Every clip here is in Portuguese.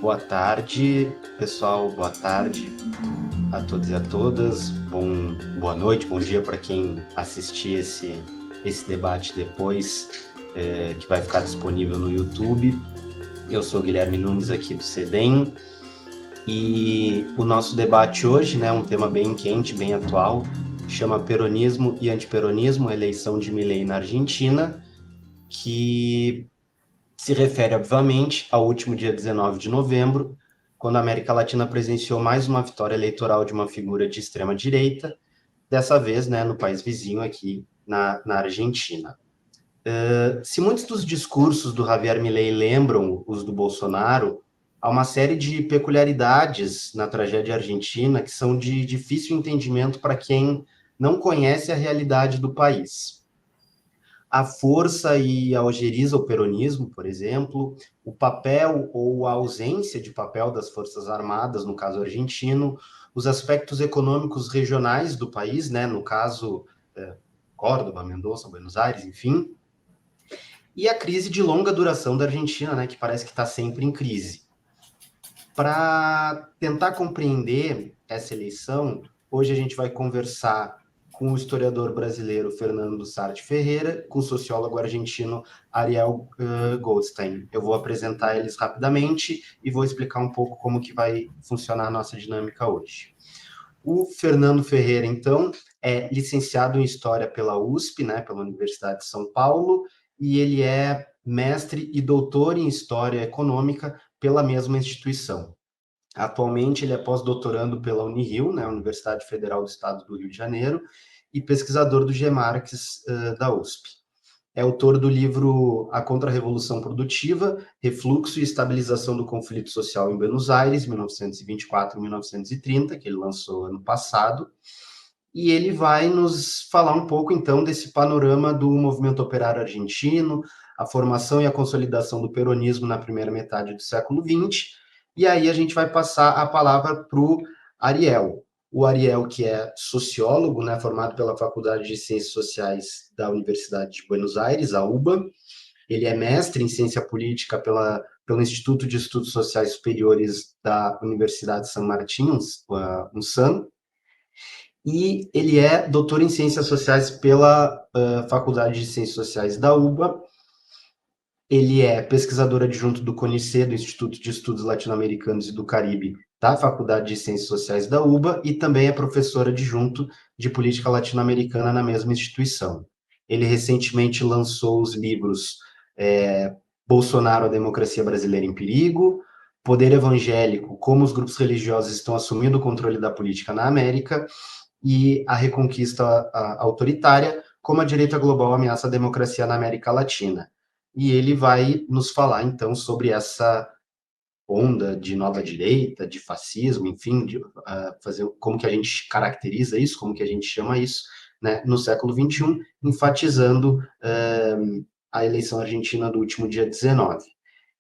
Boa tarde, pessoal. Boa tarde a todos e a todas. Boa noite, bom dia para quem assistir esse debate depois, que vai ficar disponível no YouTube. Eu sou Guilherme Nunes, aqui do CEDEM, e o nosso debate hoje, né, um tema bem quente, bem atual, chama Peronismo e Antiperonismo, a eleição de Milei na Argentina, que se refere, obviamente, ao último dia 19 de novembro, quando a América Latina presenciou mais uma vitória eleitoral de uma figura de extrema-direita, dessa vez, né, no país vizinho aqui, na Argentina. Se muitos dos discursos do Javier Milei lembram os do Bolsonaro, há uma série de peculiaridades na tragédia argentina que são de difícil entendimento para quem não conhece a realidade do país. A força e a algeriza o peronismo, por exemplo, o papel ou a ausência de papel das Forças Armadas, no caso argentino, os aspectos econômicos regionais do país, né, no caso Córdoba, Mendoza, Buenos Aires, enfim, e a crise de longa duração da Argentina, né, que parece que está sempre em crise. Para tentar compreender essa eleição, hoje a gente vai conversar com o historiador brasileiro Fernando Sarti Ferreira, com o sociólogo argentino Ariel Goldstein. Eu vou apresentar eles rapidamente e vou explicar um pouco como que vai funcionar a nossa dinâmica hoje. O Fernando Ferreira, então, é licenciado em História pela USP, né, pela Universidade de São Paulo, e ele é mestre e doutor em História Econômica pela mesma instituição. Atualmente, ele é pós-doutorando pela Unirio, né, Universidade Federal do Estado do Rio de Janeiro, e pesquisador do GEMARX da USP. É autor do livro A Contra-Revolução Produtiva, Refluxo e Estabilização do Conflito Social em Buenos Aires, 1924-1930, que ele lançou ano passado. E ele vai nos falar um pouco, então, desse panorama do movimento operário argentino, a formação e a consolidação do peronismo na primeira metade do século XX. E aí a gente vai passar a palavra para o Ariel. O Ariel, que é sociólogo, né, formado pela Faculdade de Ciências Sociais da Universidade de Buenos Aires, a UBA. Ele é mestre em ciência política pelo Instituto de Estudos Sociais Superiores da Universidade de San Martín, UNSAM, e ele é doutor em Ciências Sociais pela Faculdade de Ciências Sociais da UBA. Ele é pesquisador adjunto do CONICET, do Instituto de Estudos Latino-Americanos e do Caribe, da Faculdade de Ciências Sociais da UBA, e também é professor adjunto de Política Latino-Americana na mesma instituição. Ele recentemente lançou os livros Bolsonaro, a Democracia Brasileira em Perigo, Poder Evangélico, como os grupos religiosos estão assumindo o controle da política na América, e a reconquista autoritária, como a direita global ameaça a democracia na América Latina. E ele vai nos falar, então, sobre essa onda de nova direita, de fascismo, enfim, fazer como que a gente caracteriza isso, como que a gente chama isso, né, no século XXI, enfatizando a eleição argentina do último dia 19.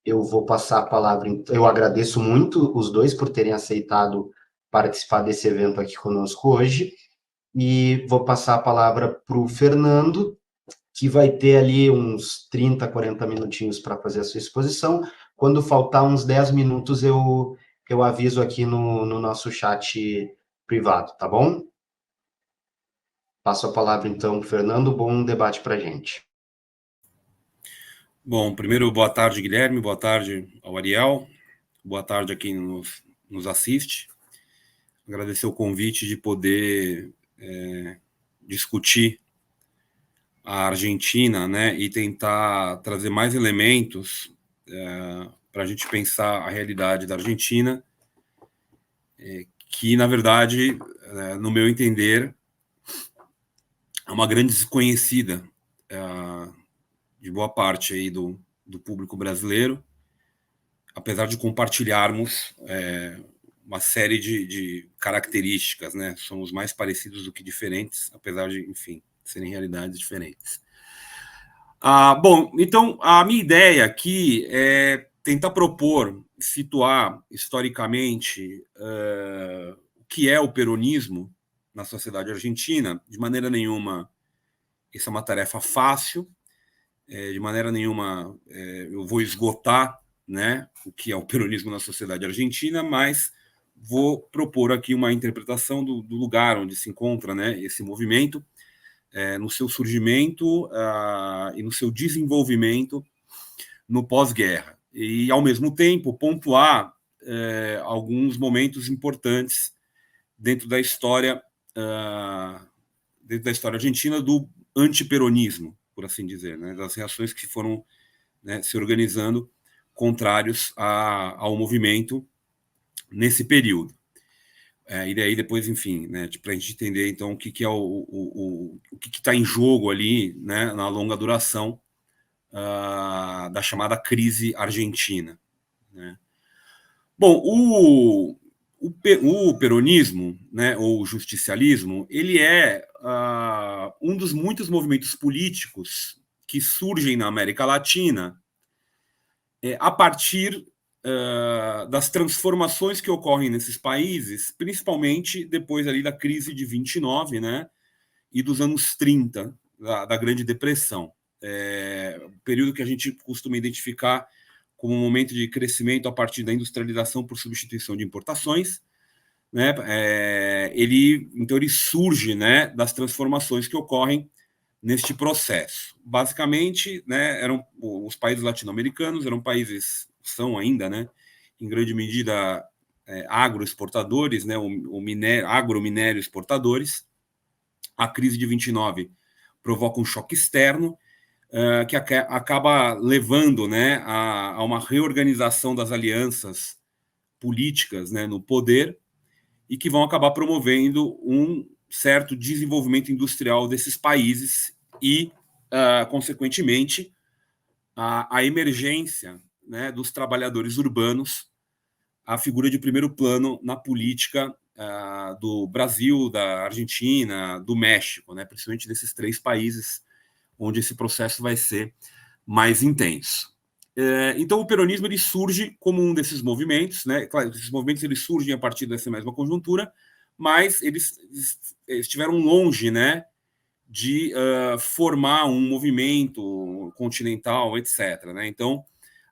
Eu vou passar a palavra, eu agradeço muito os dois por terem aceitado participar desse evento aqui conosco hoje, e vou passar a palavra para o Fernando, que vai ter ali uns 30, 40 minutinhos para fazer a sua exposição. Quando faltar uns 10 minutos, eu aviso aqui no nosso chat privado, tá bom? Passo a palavra, então, Fernando. Bom debate para a gente. Bom, primeiro, boa tarde, Guilherme, boa tarde ao Ariel, boa tarde a quem nos assiste. Agradecer o convite de poder discutir a Argentina, né, e tentar trazer mais elementos para a gente pensar a realidade da Argentina, que, na verdade, no meu entender, é uma grande desconhecida de boa parte aí do público brasileiro, apesar de compartilharmos uma série de características, né? Somos mais parecidos do que diferentes, apesar de, enfim, serem realidades diferentes. Bom, então, a minha ideia aqui é tentar propor, situar historicamente o que é o peronismo na sociedade argentina. De maneira nenhuma isso é uma tarefa fácil, de maneira nenhuma eu vou esgotar, né, o que é o peronismo na sociedade argentina, mas vou propor aqui uma interpretação do lugar onde se encontra, né, esse movimento, no seu surgimento e no seu desenvolvimento no pós-guerra. E, ao mesmo tempo, pontuar alguns momentos importantes dentro da história argentina do antiperonismo, por assim dizer, né, das reações que foram, né, se organizando contrários ao movimento nesse período. E daí depois, enfim, né, para a gente entender então o que é o que está em jogo ali, né, na longa duração da chamada crise argentina, né? Bom, o peronismo, né, ou o justicialismo, ele é um dos muitos movimentos políticos que surgem na América Latina a partir das transformações que ocorrem nesses países, principalmente depois ali da crise de 29, né, e dos anos 30, da Grande Depressão. O período que a gente costuma identificar como um momento de crescimento a partir da industrialização por substituição de importações, né? Então ele surge, né, das transformações que ocorrem neste processo. Basicamente, né, eram os países latino-americanos, eram países, são ainda, né, em grande medida agroexportadores, né, agrominério exportadores. A crise de 29 provoca um choque externo que acaba levando, né, a uma reorganização das alianças políticas, né, no poder, e que vão acabar promovendo um certo desenvolvimento industrial desses países e, consequentemente, a emergência, né, dos trabalhadores urbanos, a figura de primeiro plano na política do Brasil, da Argentina, do México, né, principalmente desses 3 países onde esse processo vai ser mais intenso. Então, o peronismo ele surge como um desses movimentos, né? Claro, esses movimentos eles surgem a partir dessa mesma conjuntura, mas eles estiveram longe, né, de formar um movimento continental, etc., né? Então,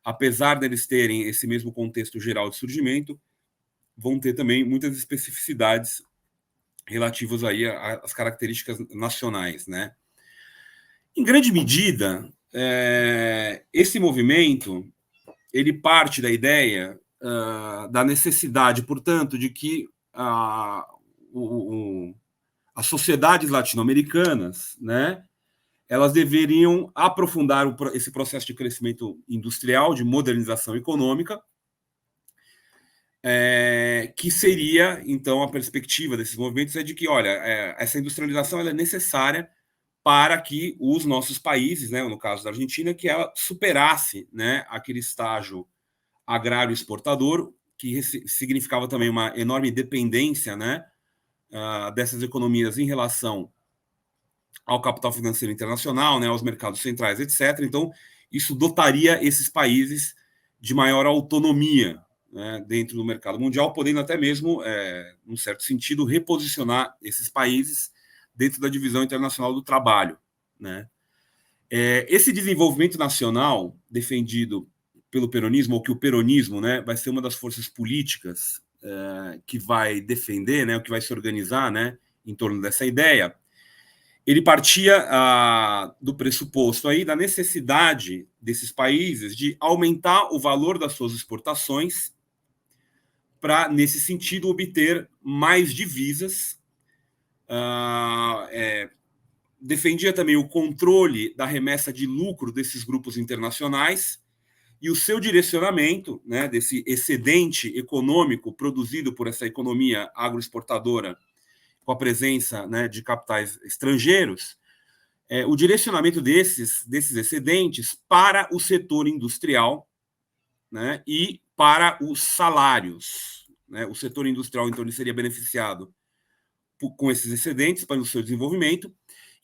apesar deles terem esse mesmo contexto geral de surgimento, vão ter também muitas especificidades relativas aí às características nacionais, né? Em grande medida, esse movimento ele parte da ideia da necessidade, portanto, de que as sociedades latino-americanas, né, elas deveriam aprofundar esse processo de crescimento industrial, de modernização econômica, que seria, então, a perspectiva desses movimentos é de que, olha, essa industrialização ela é necessária para que os nossos países, né, no caso da Argentina, que ela superasse, né, aquele estágio agrário exportador, que significava também uma enorme dependência, né, dessas economias em relação ao capital financeiro internacional, né, aos mercados centrais, etc. Então, isso dotaria esses países de maior autonomia, né, dentro do mercado mundial, podendo até mesmo, num certo sentido, reposicionar esses países dentro da divisão internacional do trabalho, né? Esse desenvolvimento nacional defendido pelo peronismo, ou que o peronismo, né, vai ser uma das forças políticas que vai defender, né, o que vai se organizar, né, em torno dessa ideia, ele partia do pressuposto aí da necessidade desses países de aumentar o valor das suas exportações para, nesse sentido, obter mais divisas. Defendia também o controle da remessa de lucro desses grupos internacionais e o seu direcionamento, né, desse excedente econômico produzido por essa economia agroexportadora com a presença, né, de capitais estrangeiros, o direcionamento desses excedentes para o setor industrial, né, e para os salários, né? O setor industrial, então, ele seria beneficiado com esses excedentes para o seu desenvolvimento,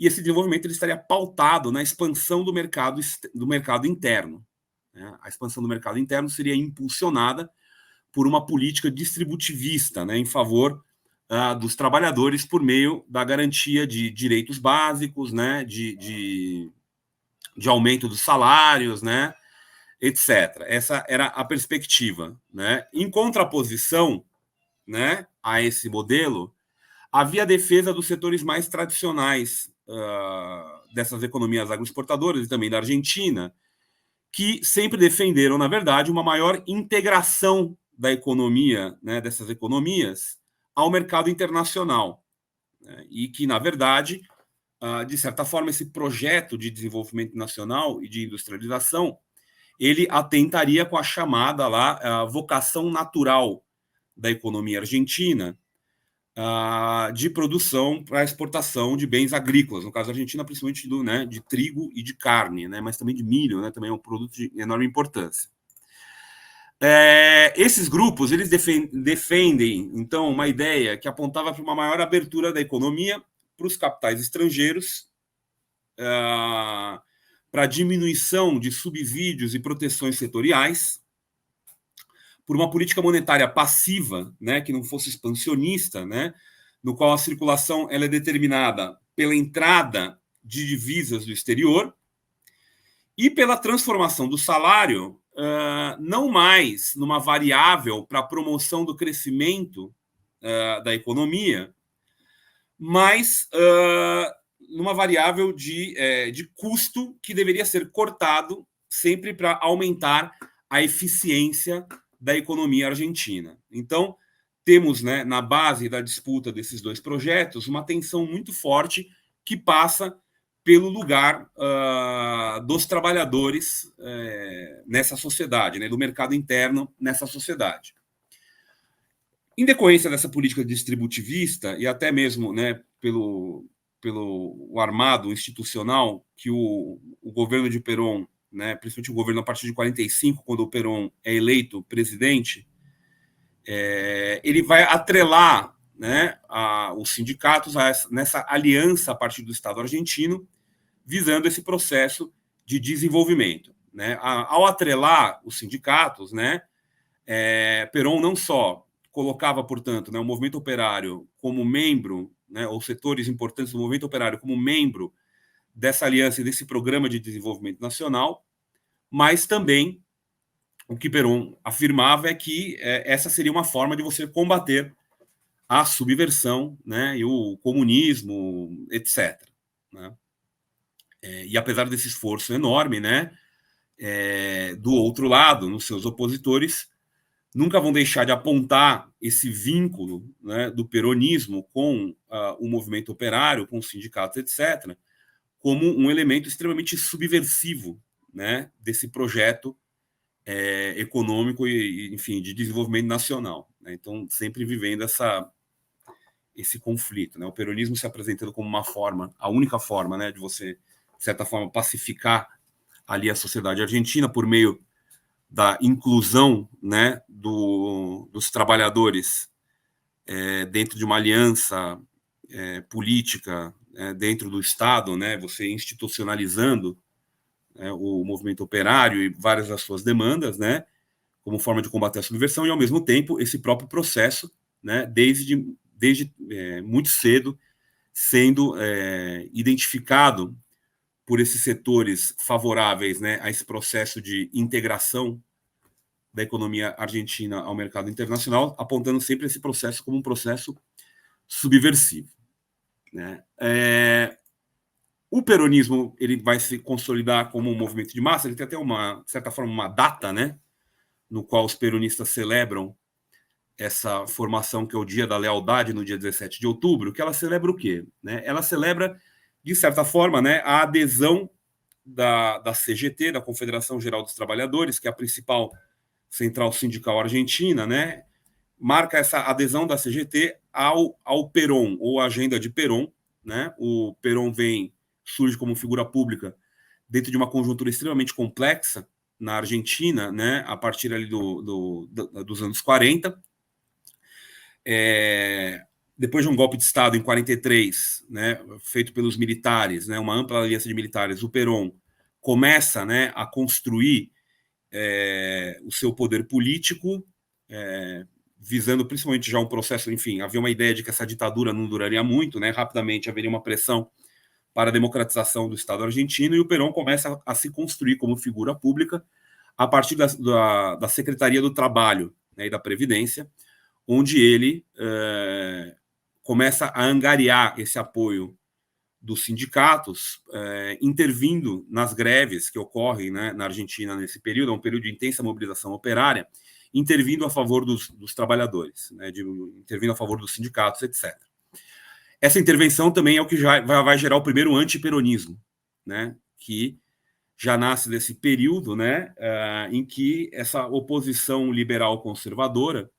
e esse desenvolvimento ele estaria pautado na expansão do mercado interno. né? A expansão do mercado interno seria impulsionada por uma política distributivista, né, em favor dos trabalhadores por meio da garantia de direitos básicos, né, de aumento dos salários, né, etc. Essa era a perspectiva, né? Em contraposição, né, a esse modelo, havia a defesa dos setores mais tradicionais dessas economias agroexportadoras e também da Argentina, que sempre defenderam, na verdade, uma maior integração da economia, né, dessas economias, ao mercado internacional, né, e que, na verdade, de certa forma, esse projeto de desenvolvimento nacional e de industrialização, ele atentaria com a chamada lá, a vocação natural da economia argentina, de produção para exportação de bens agrícolas, no caso da Argentina, principalmente né, de trigo e de carne, né, mas também de milho, né, também é um produto de enorme importância. Esses grupos eles defendem, então, uma ideia que apontava para uma maior abertura da economia para os capitais estrangeiros, para diminuição de subsídios e proteções setoriais, por uma política monetária passiva, né, que não fosse expansionista, né, no qual a circulação ela é determinada pela entrada de divisas do exterior e pela transformação do salário não mais numa variável para a promoção do crescimento da economia, mas numa variável de custo que deveria ser cortado sempre para aumentar a eficiência da economia argentina. Então, temos, né, na base da disputa desses dois projetos uma tensão muito forte que passa pelo lugar dos trabalhadores nessa sociedade, né, do mercado interno nessa sociedade. Em decorrência dessa política distributivista e até mesmo, né, pelo armado institucional que o governo de Perón, né, principalmente o governo a partir de 45, quando o Perón é eleito presidente, ele vai atrelar, né, os sindicatos nessa aliança a partir do Estado argentino, visando esse processo de desenvolvimento, né? Ao atrelar os sindicatos, né, Perón não só colocava, portanto, né, o movimento operário como membro, né, ou setores importantes do movimento operário como membro dessa aliança e desse programa de desenvolvimento nacional, mas também o que Perón afirmava é que essa seria uma forma de você combater a subversão, né, e o comunismo, etc. Né? E apesar desse esforço enorme, né, do outro lado, nos seus opositores, nunca vão deixar de apontar esse vínculo, né, do peronismo com o movimento operário, com os sindicatos, etc., como um elemento extremamente subversivo, né, desse projeto econômico e, enfim, de desenvolvimento nacional. Né? Então, sempre vivendo esse conflito. Né? O peronismo se apresentando como uma forma, a única forma, né, de você, de certa forma, pacificar ali a sociedade argentina por meio da inclusão, né, dos trabalhadores dentro de uma aliança política dentro do Estado, né, você institucionalizando o movimento operário e várias das suas demandas, né, como forma de combater a subversão, e, ao mesmo tempo, esse próprio processo, né, desde muito cedo, sendo identificado por esses setores favoráveis, né, a esse processo de integração da economia argentina ao mercado internacional, apontando sempre esse processo como um processo subversivo. Né? O peronismo ele vai se consolidar como um movimento de massa, ele tem até de certa forma, uma data, né, no qual os peronistas celebram essa formação, que é o Dia da Lealdade, no dia 17 de outubro, que ela celebra o quê? Né? Ela celebra, de certa forma, né, a adesão da CGT, da Confederação Geral dos Trabalhadores, que é a principal central sindical argentina, né, marca essa adesão da CGT ao Perón, ou agenda de Perón. Né? O Perón surge como figura pública dentro de uma conjuntura extremamente complexa na Argentina, né, a partir ali dos anos 40. Depois de um golpe de Estado em 43, né, feito pelos militares, né, uma ampla aliança de militares, o Perón começa, né, a construir o seu poder político, visando principalmente já um processo, enfim, havia uma ideia de que essa ditadura não duraria muito, né? Rapidamente haveria uma pressão para a democratização do Estado argentino, e o Perón começa a se construir como figura pública a partir da Secretaria do Trabalho, né, e da Previdência, onde ele começa a angariar esse apoio dos sindicatos, intervindo nas greves que ocorrem, né, na Argentina nesse período, é um período de intensa mobilização operária, intervindo a favor dos trabalhadores, né, intervindo a favor dos sindicatos, etc. Essa intervenção também é o que já vai gerar o primeiro antiperonismo, né, que já nasce desse período, né, em que essa oposição liberal conservadora,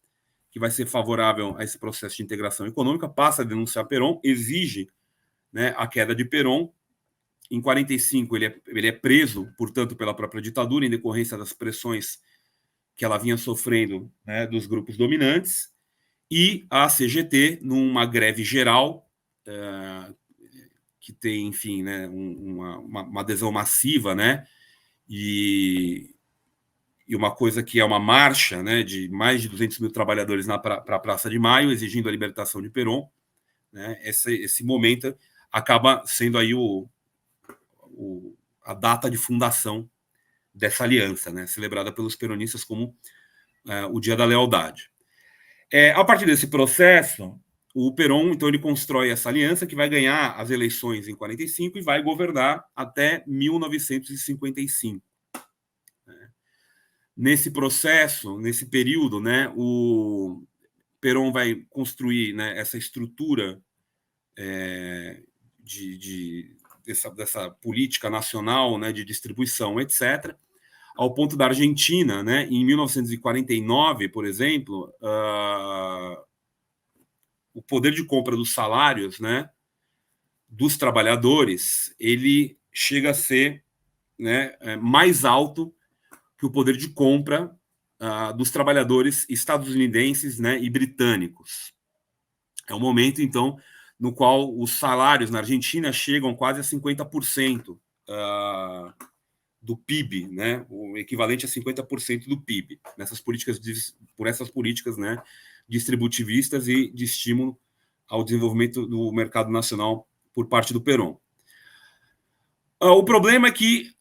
que vai ser favorável a esse processo de integração econômica, passa a denunciar Perón, exige, né, a queda de Perón. Em 45 ele é preso, portanto, pela própria ditadura, em decorrência das pressões que ela vinha sofrendo, né, dos grupos dominantes, e a CGT, numa greve geral, que tem, enfim, né, uma adesão massiva, né, e uma coisa que é uma marcha, né, de mais de 200 mil trabalhadores para a Praça de Maio, exigindo a libertação de Perón, né, esse momento acaba sendo aí a data de fundação dessa aliança, né, celebrada pelos peronistas como o Dia da Lealdade. A partir desse processo, o Perón, então, ele constrói essa aliança que vai ganhar as eleições em 45 e vai governar até 1955. Nesse processo, nesse período, né, o Perón vai construir, né, essa estrutura dessa política nacional, né, de distribuição, etc., ao ponto da Argentina, né, em 1949, por exemplo, o poder de compra dos salários, né, dos trabalhadores, ele chega a ser, né, mais alto que o poder de compra dos trabalhadores estadunidenses, né, e britânicos. É um momento, então, no qual os salários na Argentina chegam quase a 50% do PIB, né, o equivalente a 50% do PIB, por essas políticas, né, distributivistas e de estímulo ao desenvolvimento do mercado nacional por parte do Perón. O problema é que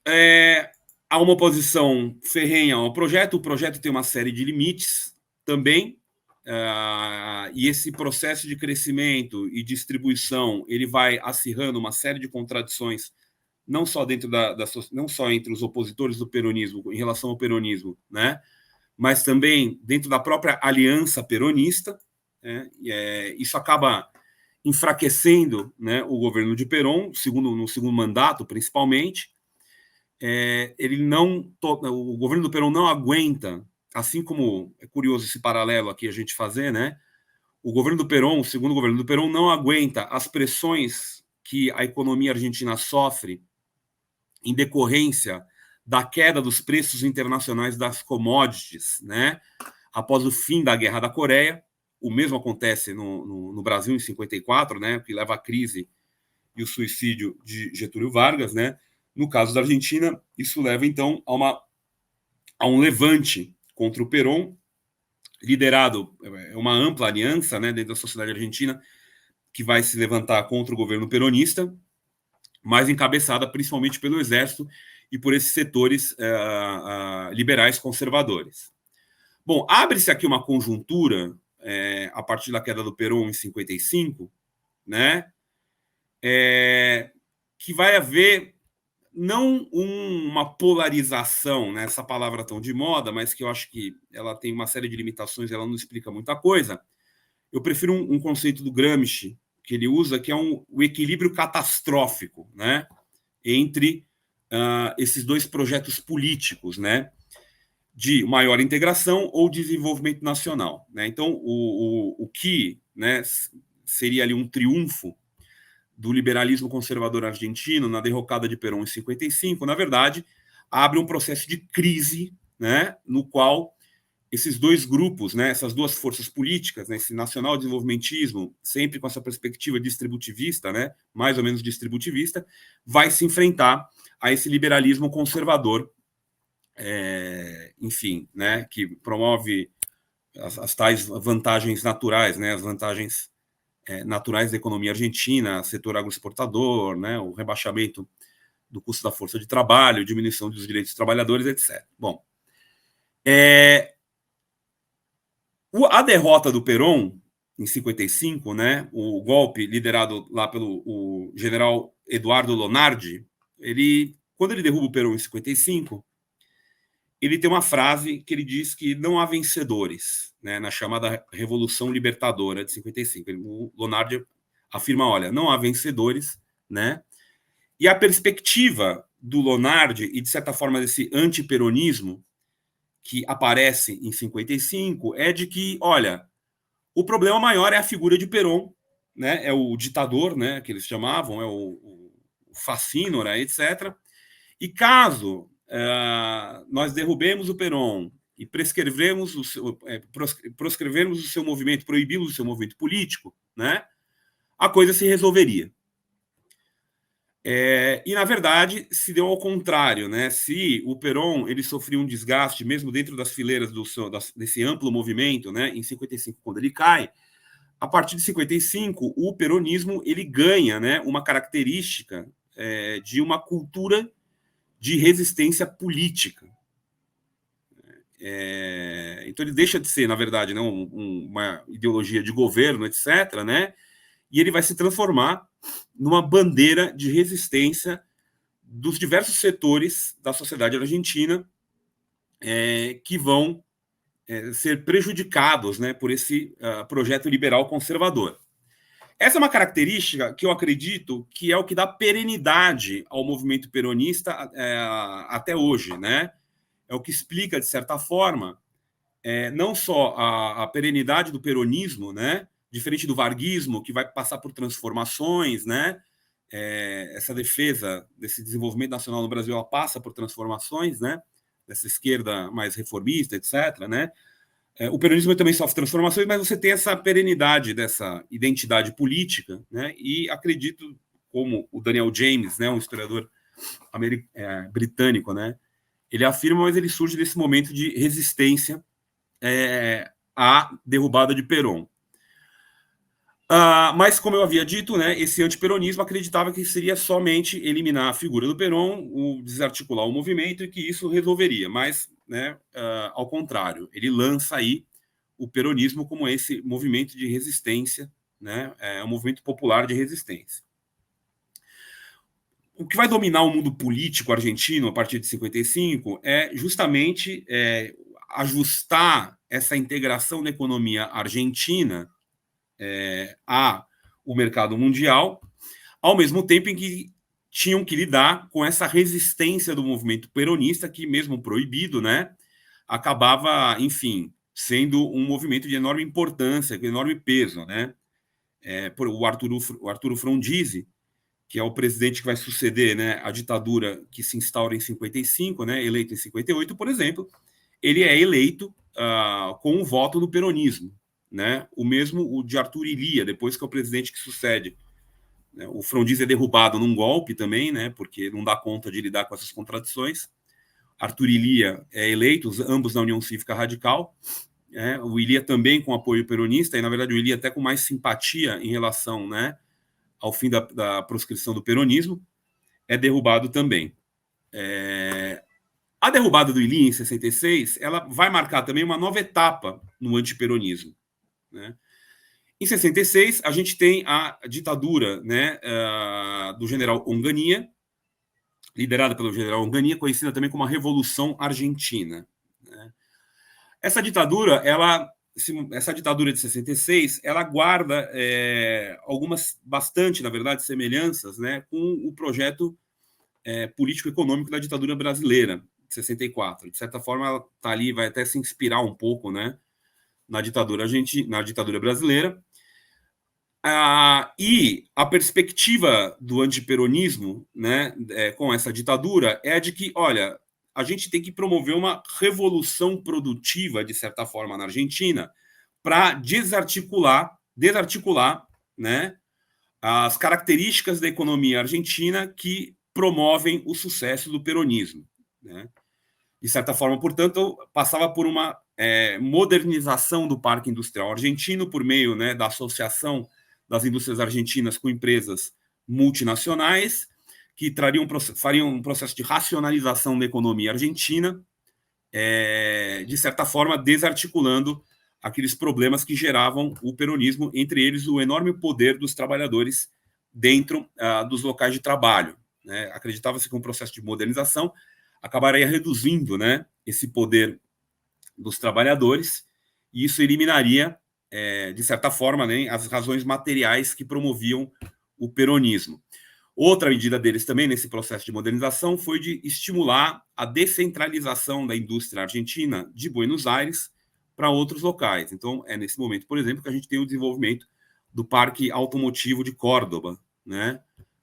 há uma oposição ferrenha ao projeto, o projeto tem uma série de limites também, e esse processo de crescimento e distribuição ele vai acirrando uma série de contradições, não só dentro não só entre os opositores do peronismo em relação ao peronismo, né, mas também dentro da própria aliança peronista, né, isso acaba enfraquecendo, né, o governo de Perón, no segundo mandato, principalmente. O governo do Perón não aguenta, assim como é curioso esse paralelo aqui a gente fazer, né? O governo do Perón, o segundo governo do Perón, não aguenta as pressões que a economia argentina sofre em decorrência da queda dos preços internacionais das commodities, né? Após o fim da Guerra da Coreia. O mesmo acontece no Brasil em 54, né? Que leva à crise e o suicídio de Getúlio Vargas, né? No caso da Argentina, isso leva, então, a um levante contra o Perón, liderado, uma ampla aliança, né, dentro da sociedade argentina, que vai se levantar contra o governo peronista, mas encabeçada principalmente pelo Exército e por esses setores liberais conservadores. Bom, abre-se aqui uma conjuntura, a partir da queda do Perón em 55, né, que vai haver não uma polarização, né, essa palavra tão de moda, mas que eu acho que ela tem uma série de limitações, ela não explica muita coisa. Eu prefiro um conceito do Gramsci, que ele usa, que é o equilíbrio catastrófico, né, entre esses dois projetos políticos, né, de maior integração ou desenvolvimento nacional, né? Então, o que, né, seria ali um triunfo do liberalismo conservador argentino na derrocada de Perón em 55, na verdade, abre um processo de crise, né, no qual esses dois grupos, né, essas duas forças políticas, né, esse nacional-desenvolvimentismo, sempre com essa perspectiva distributivista, né, mais ou menos distributivista, vai se enfrentar a esse liberalismo conservador enfim, né, que promove as tais vantagens naturais, né, as vantagens naturais da economia argentina, setor agroexportador, né, o rebaixamento do custo da força de trabalho, diminuição dos direitos dos trabalhadores, etc. Bom, a derrota do Perón em 55, né, o golpe liderado lá pelo o general Eduardo Lonardi, quando ele derruba o Perón em 55, ele tem uma frase que ele diz que não há vencedores, né, na chamada Revolução Libertadora de 55. O Lonardi afirma, olha, não há vencedores, né? E a perspectiva do Lonardi e, de certa forma, desse antiperonismo que aparece em 55 é de que, olha, o problema maior é a figura de Perón, né? É o ditador, né, que eles chamavam, é o fascínora, etc. E caso nós derrubemos o Perón e prescrevermos o seu movimento, proibimos o seu movimento político, né, a coisa se resolveria. E, na verdade, se deu ao contrário, né? Se o Perón ele sofreu um desgaste, mesmo dentro das fileiras desse amplo movimento, né, em 55, quando ele cai, a partir de 55, o peronismo ele ganha, né, uma característica de uma cultura de resistência política. Então ele deixa de ser, na verdade, né, uma ideologia de governo, etc., né, e ele vai se transformar numa bandeira de resistência dos diversos setores da sociedade argentina que vão ser prejudicados, né, por esse projeto liberal conservador. Essa é uma característica que eu acredito que é o que dá perenidade ao movimento peronista até hoje, né? É o que explica, de certa forma, não só a perenidade do peronismo, né? Diferente do varguismo, que vai passar por transformações, né? Essa defesa desse desenvolvimento nacional no Brasil, ela passa por transformações, né? Dessa esquerda mais reformista, etc., né? O peronismo também sofre transformações, mas você tem essa perenidade dessa identidade política, né? E acredito, como o Daniel James, né, um historiador britânico, né, ele afirma, mas ele surge desse momento de resistência à derrubada de Perón. Mas, como eu havia dito, né, esse antiperonismo acreditava que seria somente eliminar a figura do Perón, desarticular o movimento e que isso resolveria. Mas, né, ao contrário, ele lança aí o peronismo como esse movimento de resistência, né, um movimento popular de resistência. O que vai dominar o mundo político argentino a partir de 55 é justamente ajustar essa integração da economia argentina ao mercado mundial, ao mesmo tempo em que tinham que lidar com essa resistência do movimento peronista, que, mesmo proibido, né, acabava, enfim, sendo um movimento de enorme importância, de enorme peso, né? O Arturo Frondizi, que é o presidente que vai suceder, né, a ditadura que se instaura em 55, né, eleito em 58, por exemplo, ele é eleito com o voto do peronismo, né? O mesmo o de Arthur Illia, depois que é o presidente que sucede. O Frondizi é derrubado num golpe também, né, porque não dá conta de lidar com essas contradições. Arthur Illia é eleito, ambos na União Cívica Radical. O Illia também com apoio peronista, e na verdade o Illia até com mais simpatia em relação, né, ao fim da proscrição do peronismo, é derrubado também. A derrubada do Illia em 66, ela vai marcar também uma nova etapa no antiperonismo, né? Em 66, a gente tem a ditadura, né, do general Onganía, liderada pelo general Onganía, conhecida também como a Revolução Argentina, né? Essa ditadura, essa ditadura de 66, ela guarda bastante, na verdade, semelhanças, né, com o projeto político-econômico da ditadura brasileira, de 64. De certa forma, ela está ali, vai até se inspirar um pouco, né, na ditadura brasileira. E a perspectiva do antiperonismo, né, com essa ditadura é de que, olha, a gente tem que promover uma revolução produtiva, de certa forma, na Argentina, para desarticular, né, as características da economia argentina que promovem o sucesso do peronismo, né? De certa forma, portanto, passava por uma modernização do parque industrial argentino por meio, né, da associação das indústrias argentinas com empresas multinacionais que fariam um processo de racionalização da economia argentina, de certa forma desarticulando aqueles problemas que geravam o peronismo, entre eles o enorme poder dos trabalhadores dentro dos locais de trabalho. Né? Acreditava-se que um processo de modernização acabaria reduzindo, né, esse poder dos trabalhadores, e isso eliminaria, de certa forma, né, as razões materiais que promoviam o peronismo. Outra medida deles também, nesse processo de modernização, foi de estimular a descentralização da indústria argentina de Buenos Aires para outros locais. Então, é nesse momento, por exemplo, que a gente tem o desenvolvimento do Parque Automotivo de Córdoba, né?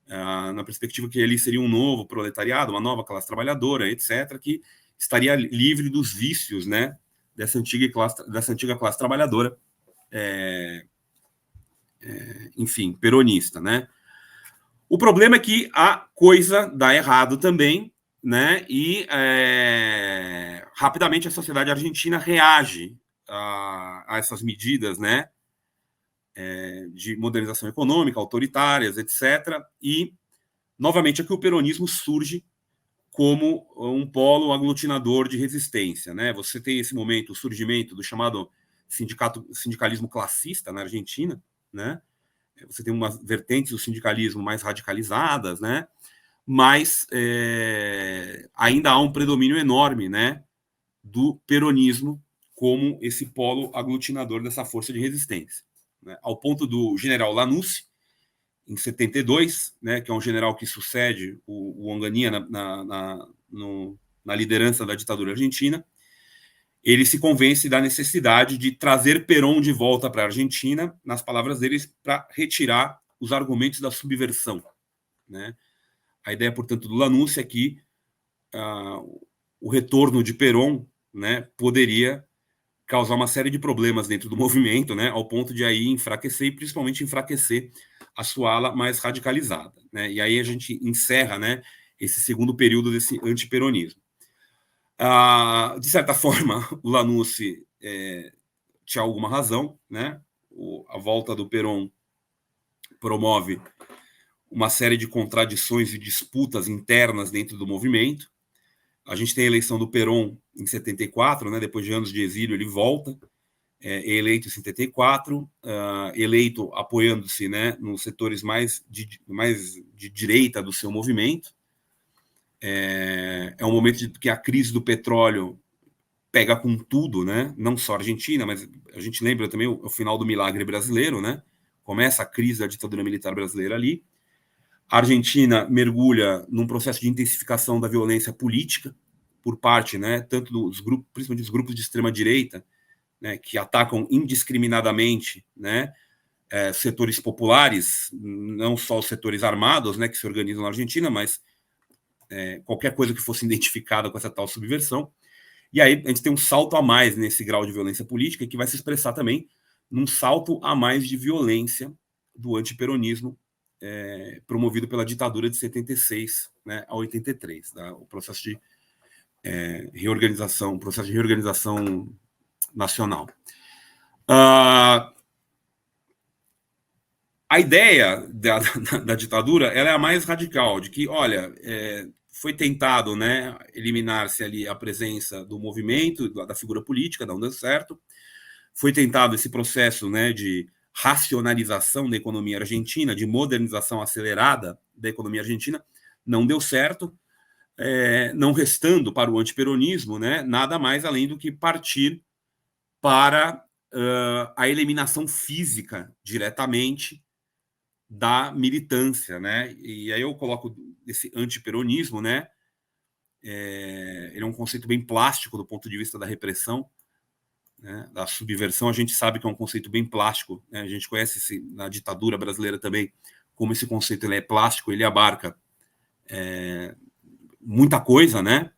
Na perspectiva que ali seria um novo proletariado, uma nova classe trabalhadora, etc., que estaria livre dos vícios, né, dessa antiga classe trabalhadora, enfim, peronista, né? O problema é que a coisa dá errado também, né? E rapidamente a sociedade argentina reage a essas medidas, né, de modernização econômica, autoritárias, etc. E, novamente, aqui o peronismo surge como um polo aglutinador de resistência. Né? Você tem esse momento, o surgimento do chamado sindicalismo classista na Argentina, né? Você tem umas vertentes do sindicalismo mais radicalizadas, né? Mas ainda há um predomínio enorme, né, do peronismo como esse polo aglutinador dessa força de resistência. Né? Ao ponto do general Lanussi, em 72, né, que é um general que sucede o Onganía na liderança da ditadura argentina, ele se convence da necessidade de trazer Perón de volta para a Argentina, nas palavras deles, para retirar os argumentos da subversão. Né? A ideia, portanto, do Lanussi é que o retorno de Perón, né, poderia causar uma série de problemas dentro do movimento, né, ao ponto de aí enfraquecer, e principalmente enfraquecer a sua ala mais radicalizada. Né? E aí a gente encerra, né, esse segundo período desse antiperonismo. De certa forma, o Lanussi tinha alguma razão, né? A volta do Perón promove uma série de contradições e disputas internas dentro do movimento. A gente tem a eleição do Perón em 74, né? Depois de anos de exílio, ele volta, é eleito em 74, eleito apoiando-se, né, nos setores mais de direita do seu movimento. É um momento que a crise do petróleo pega com tudo, né? Não só a Argentina, mas a gente lembra também o final do milagre brasileiro, né? Começa a crise da ditadura militar brasileira ali. A Argentina mergulha num processo de intensificação da violência política por parte, né, tanto dos grupos, principalmente dos grupos de extrema direita, né, que atacam indiscriminadamente, né, setores populares, não só os setores armados, né, que se organizam na Argentina, mas qualquer coisa que fosse identificada com essa tal subversão. E aí a gente tem um salto a mais nesse grau de violência política, que vai se expressar também num salto a mais de violência do antiperonismo promovido pela ditadura de 76, né, a 83, tá? O processo de reorganização nacional. A ideia da ditadura ela é a mais radical, de que, olha, foi tentado, né, eliminar-se ali a presença do movimento, da figura política, não deu certo. Foi tentado esse processo, né, de racionalização da economia argentina, de modernização acelerada da economia argentina, não deu certo, não restando para o antiperonismo, né, nada mais além do que partir para a eliminação física diretamente da militância, né? E aí eu coloco esse antiperonismo, né? Ele é um conceito bem plástico do ponto de vista da repressão, né? Da subversão. A gente sabe que é um conceito bem plástico, né? A gente conhece na ditadura brasileira também como esse conceito ele é plástico, ele abarca muita coisa, né?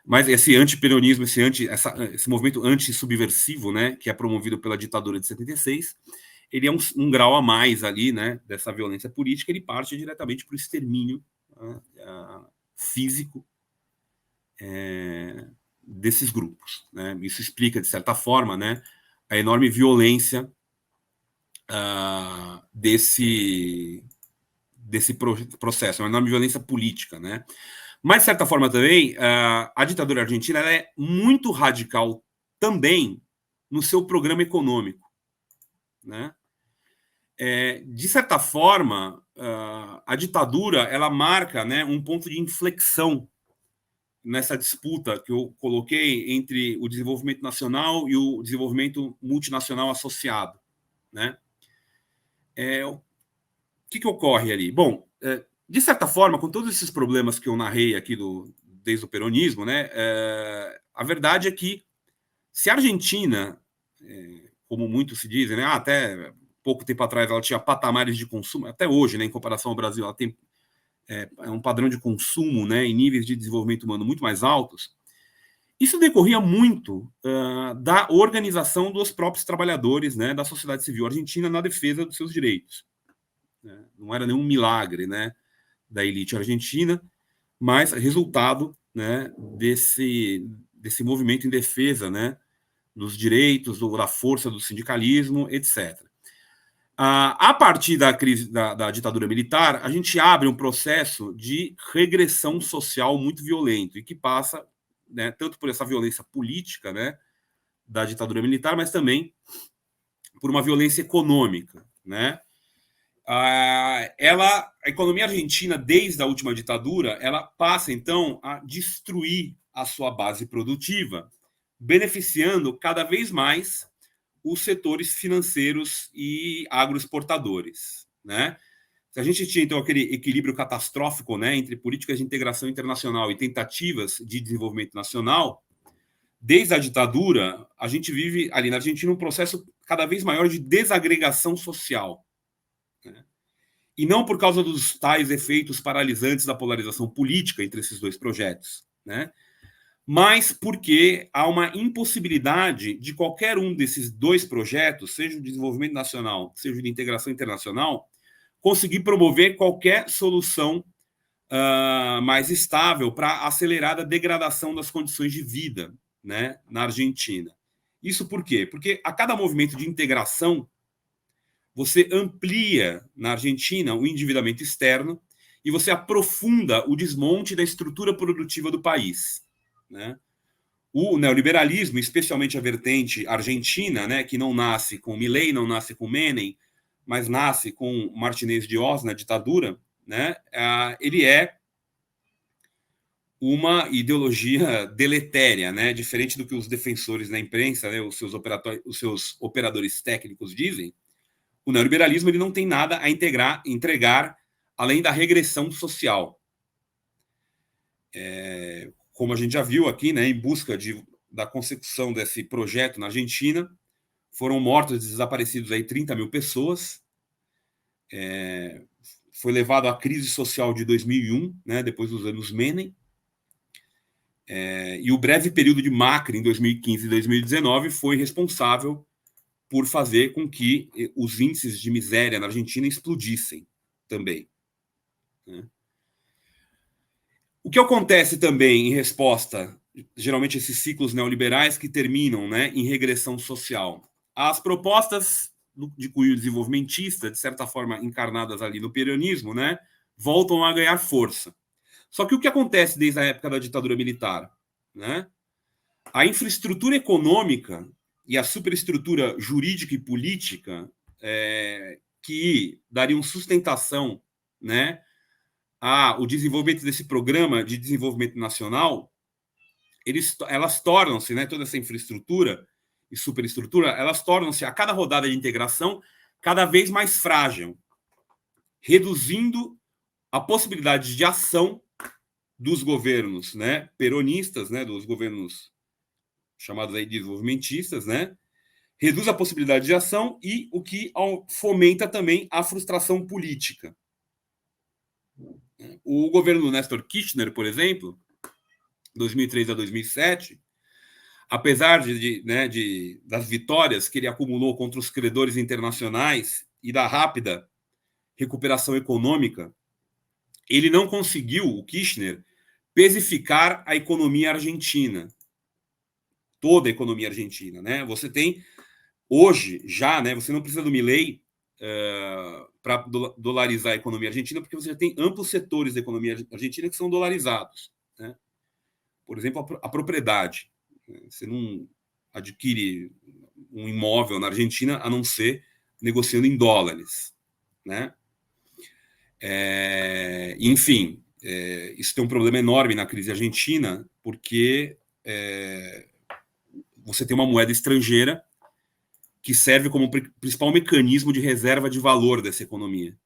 Mas esse antiperonismo, esse movimento anti-subversivo, né, que é promovido pela ditadura de 76, ele é um grau a mais ali, né, dessa violência política, ele parte diretamente para o extermínio físico desses grupos, né? Isso explica, de certa forma, né, a enorme violência desse processo, uma enorme violência política, né? Mas, de certa forma, também, a ditadura argentina ela é muito radical também no seu programa econômico, né? De certa forma, a ditadura ela marca, né, um ponto de inflexão nessa disputa que eu coloquei entre o desenvolvimento nacional e o desenvolvimento multinacional associado, né? O que ocorre ali? Bom, de certa forma, com todos esses problemas que eu narrei aqui desde o peronismo, né, a verdade é que se a Argentina, como muitos se dizem, né, até pouco tempo atrás ela tinha patamares de consumo, até hoje, né, em comparação ao Brasil, ela tem um padrão de consumo, né, e níveis de desenvolvimento humano muito mais altos. Isso decorria muito da organização dos próprios trabalhadores, né, da sociedade civil argentina na defesa dos seus direitos. Não era nenhum milagre, né, da elite argentina, mas resultado, né, desse movimento em defesa, né, dos direitos, da força do sindicalismo, etc. A partir da crise da ditadura militar, a gente abre um processo de regressão social muito violento e que passa, né, tanto por essa violência política, né, da ditadura militar, mas também por uma violência econômica, né? A economia argentina, desde a última ditadura, ela passa então a destruir a sua base produtiva, beneficiando cada vez mais os setores financeiros e agroexportadores, né? Se a gente tinha então aquele equilíbrio catastrófico, né, entre políticas de integração internacional e tentativas de desenvolvimento nacional, desde a ditadura, a gente vive ali na Argentina um processo cada vez maior de desagregação social, né? E não por causa dos tais efeitos paralisantes da polarização política entre esses dois projetos, né? Mas porque há uma impossibilidade de qualquer um desses dois projetos, seja o de desenvolvimento nacional, seja o de integração internacional, conseguir promover qualquer solução mais estável para acelerar a degradação das condições de vida, né, na Argentina. Isso por quê? Porque a cada movimento de integração, você amplia na Argentina o endividamento externo e você aprofunda o desmonte da estrutura produtiva do país, né? O neoliberalismo, especialmente a vertente argentina, né, que não nasce com Milei, não nasce com Menem, mas nasce com Martinez de Oz na ditadura, né, ele é uma ideologia deletéria, né, diferente do que os defensores na imprensa, né, os seus operadores técnicos dizem. O neoliberalismo ele não tem nada a entregar além da regressão social. Como a gente já viu aqui, né, em busca da consecução desse projeto na Argentina, foram mortos e desaparecidos aí 30 mil pessoas. Foi levado à crise social de 2001, né, depois dos anos Menem. E o breve período de Macri, em 2015 e 2019, foi responsável por fazer com que os índices de miséria na Argentina explodissem também, né? O que acontece também em resposta, geralmente esses ciclos neoliberais que terminam, né, em regressão social? As propostas de cunho desenvolvimentista, de certa forma encarnadas ali no peronismo, né, voltam a ganhar força. Só que o que acontece desde a época da ditadura militar, né? A infraestrutura econômica e a superestrutura jurídica e política que dariam sustentação, né, o desenvolvimento desse programa de desenvolvimento nacional, elas tornam-se, né, toda essa infraestrutura e superestrutura, elas tornam-se, a cada rodada de integração, cada vez mais frágil, reduzindo a possibilidade de ação dos governos, né, peronistas, né, dos governos chamados aí de desenvolvimentistas, né, reduz a possibilidade de ação e o que fomenta também a frustração política. O governo do Néstor Kirchner, por exemplo, 2003 a 2007, apesar das vitórias que ele acumulou contra os credores internacionais e da rápida recuperação econômica, ele não conseguiu, o Kirchner, pesificar a economia argentina, toda a economia argentina, né? Você tem hoje já, né? Você não precisa do Milei para dolarizar a economia argentina, porque você já tem amplos setores da economia argentina que são dolarizados, né? Por exemplo, a propriedade. Você não adquire um imóvel na Argentina a não ser negociando em dólares, né? Enfim, isso tem um problema enorme na crise argentina, porque você tem uma moeda estrangeira que serve como principal mecanismo de reserva de valor dessa economia,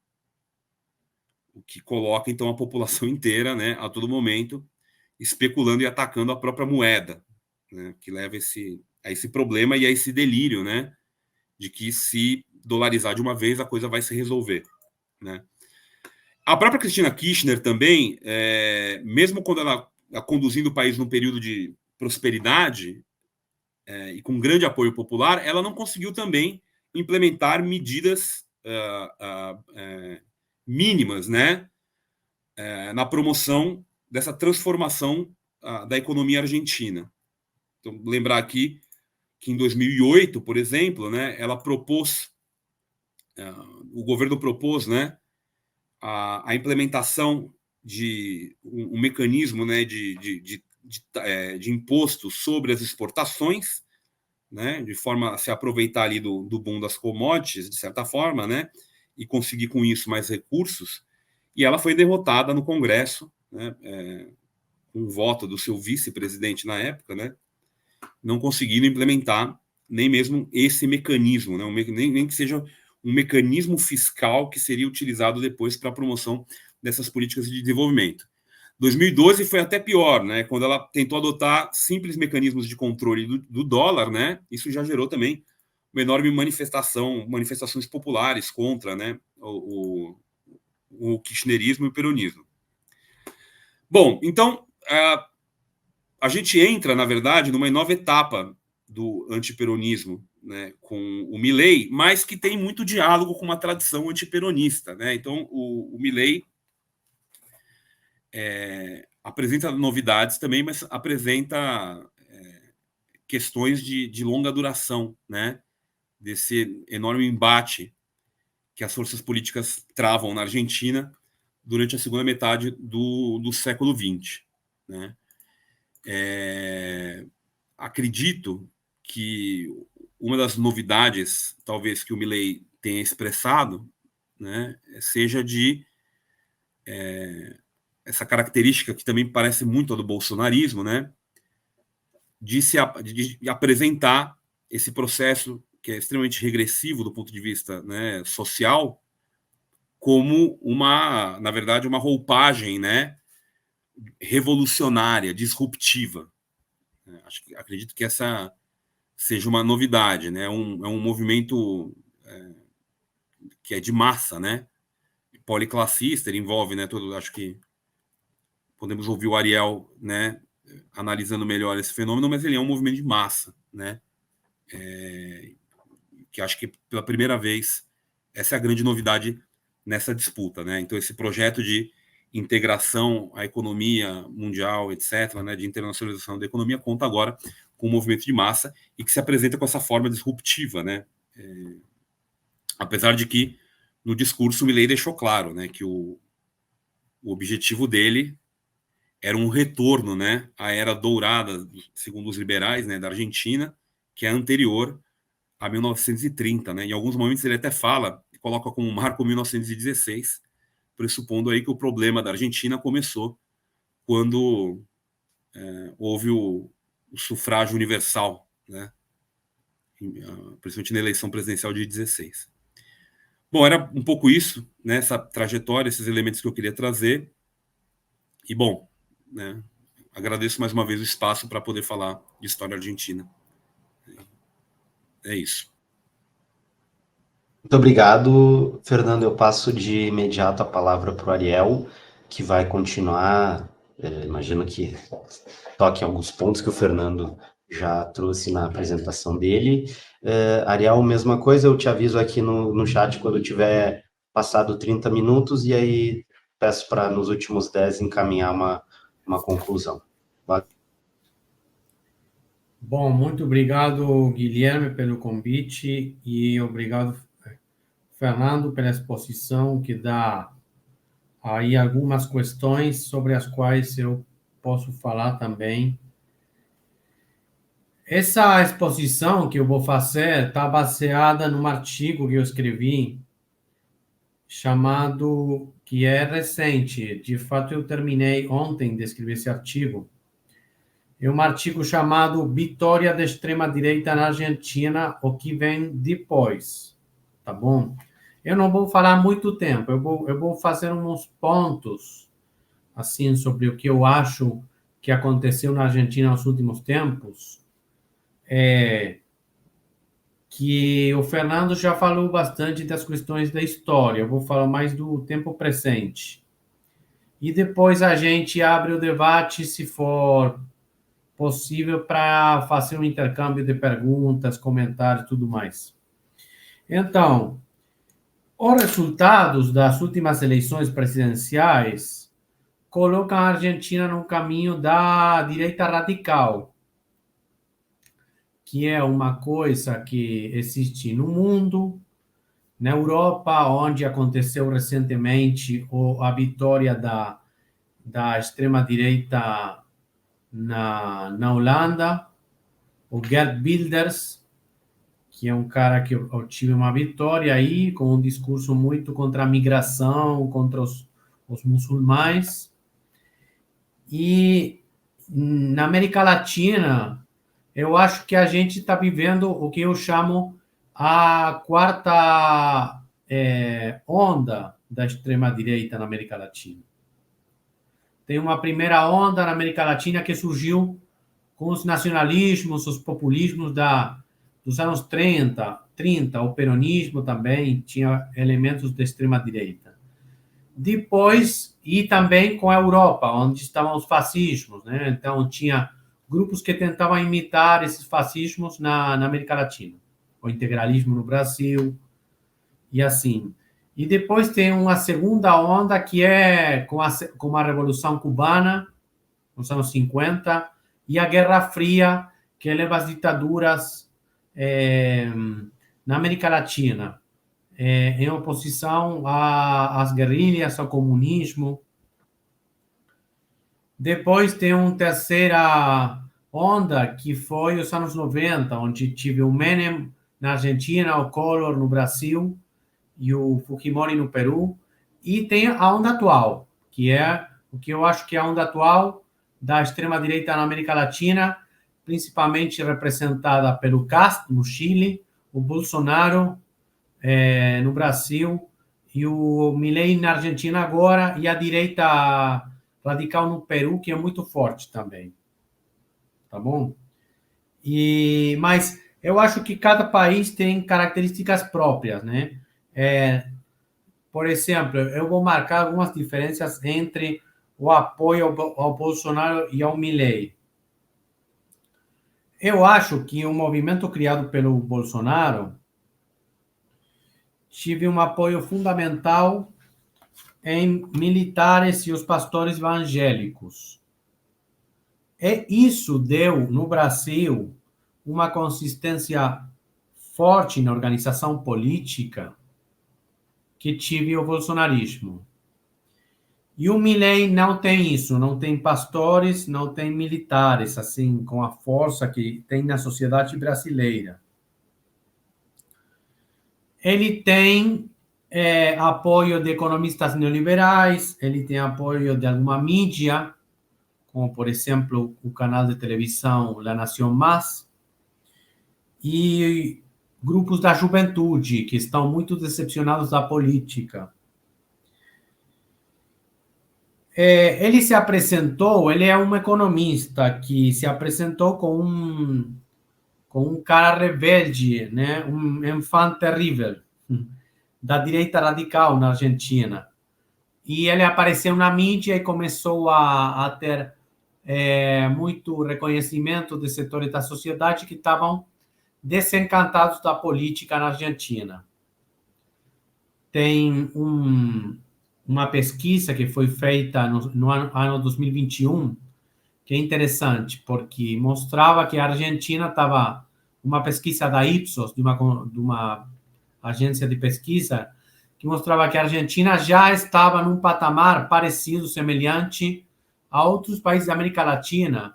o que coloca então a população inteira, né, a todo momento especulando e atacando a própria moeda, né, que leva a esse problema e a esse delírio, né, de que se dolarizar de uma vez a coisa vai se resolver, né? A própria Cristina Kirchner também, mesmo quando ela conduzindo o país num período de prosperidade e com grande apoio popular, ela não conseguiu também implementar medidas mínimas, né, na promoção dessa transformação da economia argentina. Então, lembrar aqui que em 2008, por exemplo, né, ela propôs, o governo propôs, né, a implementação de um mecanismo, né, de imposto sobre as exportações, né, de forma a se aproveitar ali do boom das commodities, de certa forma, né, e conseguir com isso mais recursos. E ela foi derrotada no Congresso, né, com o voto do seu vice-presidente na época, né, não conseguindo implementar nem mesmo esse mecanismo, né, nem que seja um mecanismo fiscal que seria utilizado depois para a promoção dessas políticas de desenvolvimento. 2012 foi até pior, né, quando ela tentou adotar simples mecanismos de controle do dólar, né, isso já gerou também uma enorme manifestações populares contra, né, o kirchnerismo e o peronismo. Bom, então, a gente entra, na verdade, numa nova etapa do antiperonismo, né, com o Milei, mas que tem muito diálogo com uma tradição antiperonista, né? Então, o Milei apresenta novidades também, mas apresenta questões de longa duração, né? Desse enorme embate que as forças políticas travam na Argentina durante a segunda metade do século XX, né? Acredito que uma das novidades, talvez, que o Milei tenha expressado, né, seja essa característica que também parece muito a do bolsonarismo, né, de apresentar esse processo que é extremamente regressivo do ponto de vista, né, social, como na verdade, uma roupagem, né, revolucionária, disruptiva. Acredito que essa seja uma novidade, né? É um movimento que é de massa, né? Policlassista, ele envolve, né? Acho que podemos ouvir o Ariel, né? Analisando melhor esse fenômeno, mas ele é um movimento de massa, né? Que acho que pela primeira vez essa é a grande novidade nessa disputa, né? Então esse projeto de integração à economia mundial, etc., né, de internacionalização da economia, conta agora com um movimento de massa e que se apresenta com essa forma disruptiva, né? Apesar de que no discurso o Milei deixou claro, né, que o objetivo dele era um retorno, né, à era dourada, segundo os liberais, né, da Argentina, que é anterior a 1930, né? Em alguns momentos ele até coloca como marco 1916, pressupondo aí que o problema da Argentina começou quando houve o sufrágio universal, né? Principalmente na eleição presidencial de 16. Bom, era um pouco isso, né? Essa trajetória, esses elementos que eu queria trazer. E, bom, né, agradeço mais uma vez o espaço para poder falar de história argentina. É isso. Muito obrigado, Fernando. Eu passo de imediato a palavra para o Ariel, que vai continuar. Imagino que toque em alguns pontos que o Fernando já trouxe na apresentação dele. Ariel, mesma coisa, eu te aviso aqui no chat quando tiver passado 30 minutos, e aí peço para, nos últimos 10, encaminhar uma conclusão. Bom, muito obrigado, Guilherme, pelo convite e obrigado, Fernando, pela exposição que dá aí algumas questões sobre as quais eu posso falar também. Essa exposição que eu vou fazer está baseada num artigo que eu escrevi chamado, que é recente, de fato eu terminei ontem de escrever esse artigo, é um artigo chamado Vitória da Extrema-Direita na Argentina, o que vem depois, tá bom? Eu não vou falar muito tempo, eu vou fazer uns pontos, assim, sobre o que eu acho que aconteceu na Argentina nos últimos tempos, que o Fernando já falou bastante das questões da história, eu vou falar mais do tempo presente. E depois a gente abre o debate, se for possível, para fazer um intercâmbio de perguntas, comentários e tudo mais. Então, os resultados das últimas eleições presidenciais colocam a Argentina no caminho da direita radical, que é uma coisa que existe no mundo, na Europa, onde aconteceu recentemente a vitória da extrema-direita na Holanda, o Geert Wilders, que é um cara que obtive uma vitória aí, com um discurso muito contra a migração, contra os muçulmanos. E na América Latina, eu acho que a gente está vivendo o que eu chamo a quarta onda da extrema-direita na América Latina. Tem uma primeira onda na América Latina que surgiu com os nacionalismos, os populismos dos anos 30, o peronismo também tinha elementos de extrema-direita. Depois, e também com a Europa, onde estavam os fascismos, né? Então, tinha grupos que tentavam imitar esses fascismos na América Latina. O integralismo no Brasil, e assim. E depois tem uma segunda onda, que é com a Revolução Cubana, nos anos 50, e a Guerra Fria, que leva as ditaduras na América Latina, em oposição às guerrilhas, ao comunismo. Depois tem uma terceira onda, que foi os anos 90, onde tive o Menem na Argentina, o Collor no Brasil e o Fujimori no Peru. E tem a onda atual, que é o que eu acho que é a onda atual da extrema-direita na América Latina, principalmente representada pelo Castro, no Chile, o Bolsonaro no Brasil, e o Milei na Argentina agora, e a direita radical no Peru, que é muito forte também. Tá bom? Mas eu acho que cada país tem características próprias, né? Por exemplo, eu vou marcar algumas diferenças entre o apoio ao Bolsonaro e ao Milei. Eu acho que o movimento criado pelo Bolsonaro tive um apoio fundamental em militares e os pastores evangélicos. E isso deu, no Brasil, uma consistência forte na organização política que tive o bolsonarismo. E o Milei não tem isso, não tem pastores, não tem militares, assim, com a força que tem na sociedade brasileira. Ele tem apoio de economistas neoliberais, ele tem apoio de alguma mídia, como, por exemplo, o canal de televisão La Nación Más, e grupos da juventude, que estão muito decepcionados da política. Ele se apresentou, ele é um economista que se apresentou com um cara rebelde, né? Um enfant terrível da direita radical na Argentina. E ele apareceu na mídia e começou a ter muito reconhecimento de setores da sociedade que estavam desencantados da política na Argentina. Tem um uma pesquisa que foi feita no ano 2021, que é interessante, porque mostrava que a Argentina estava, uma pesquisa da Ipsos, de uma agência de pesquisa, que mostrava que a Argentina já estava num patamar parecido, semelhante a outros países da América Latina,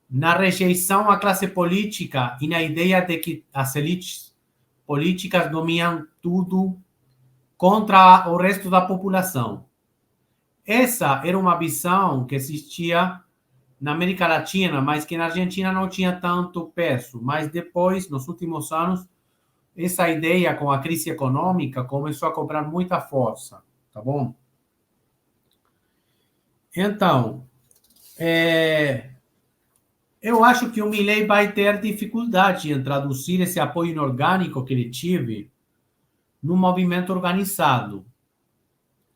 na rejeição à classe política e na ideia de que as elites políticas dominam tudo contra o resto da população. Essa era uma visão que existia na América Latina, mas que na Argentina não tinha tanto peso. Mas depois, nos últimos anos, essa ideia com a crise econômica começou a cobrar muita força, tá bom? Então, eu acho que o Milei vai ter dificuldade em traduzir esse apoio inorgânico que ele tive no movimento organizado,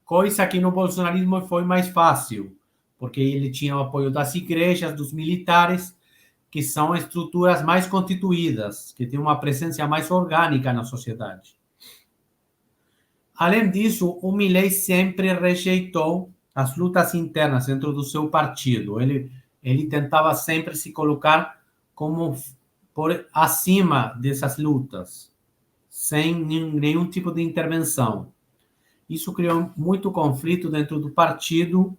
coisa que no bolsonarismo foi mais fácil, porque ele tinha o apoio das igrejas, dos militares, que são estruturas mais constituídas, que têm uma presença mais orgânica na sociedade. Além disso, o Milei sempre rejeitou as lutas internas dentro do seu partido. Ele tentava sempre se colocar como por acima dessas lutas, sem nenhum tipo de intervenção. Isso criou muito conflito dentro do partido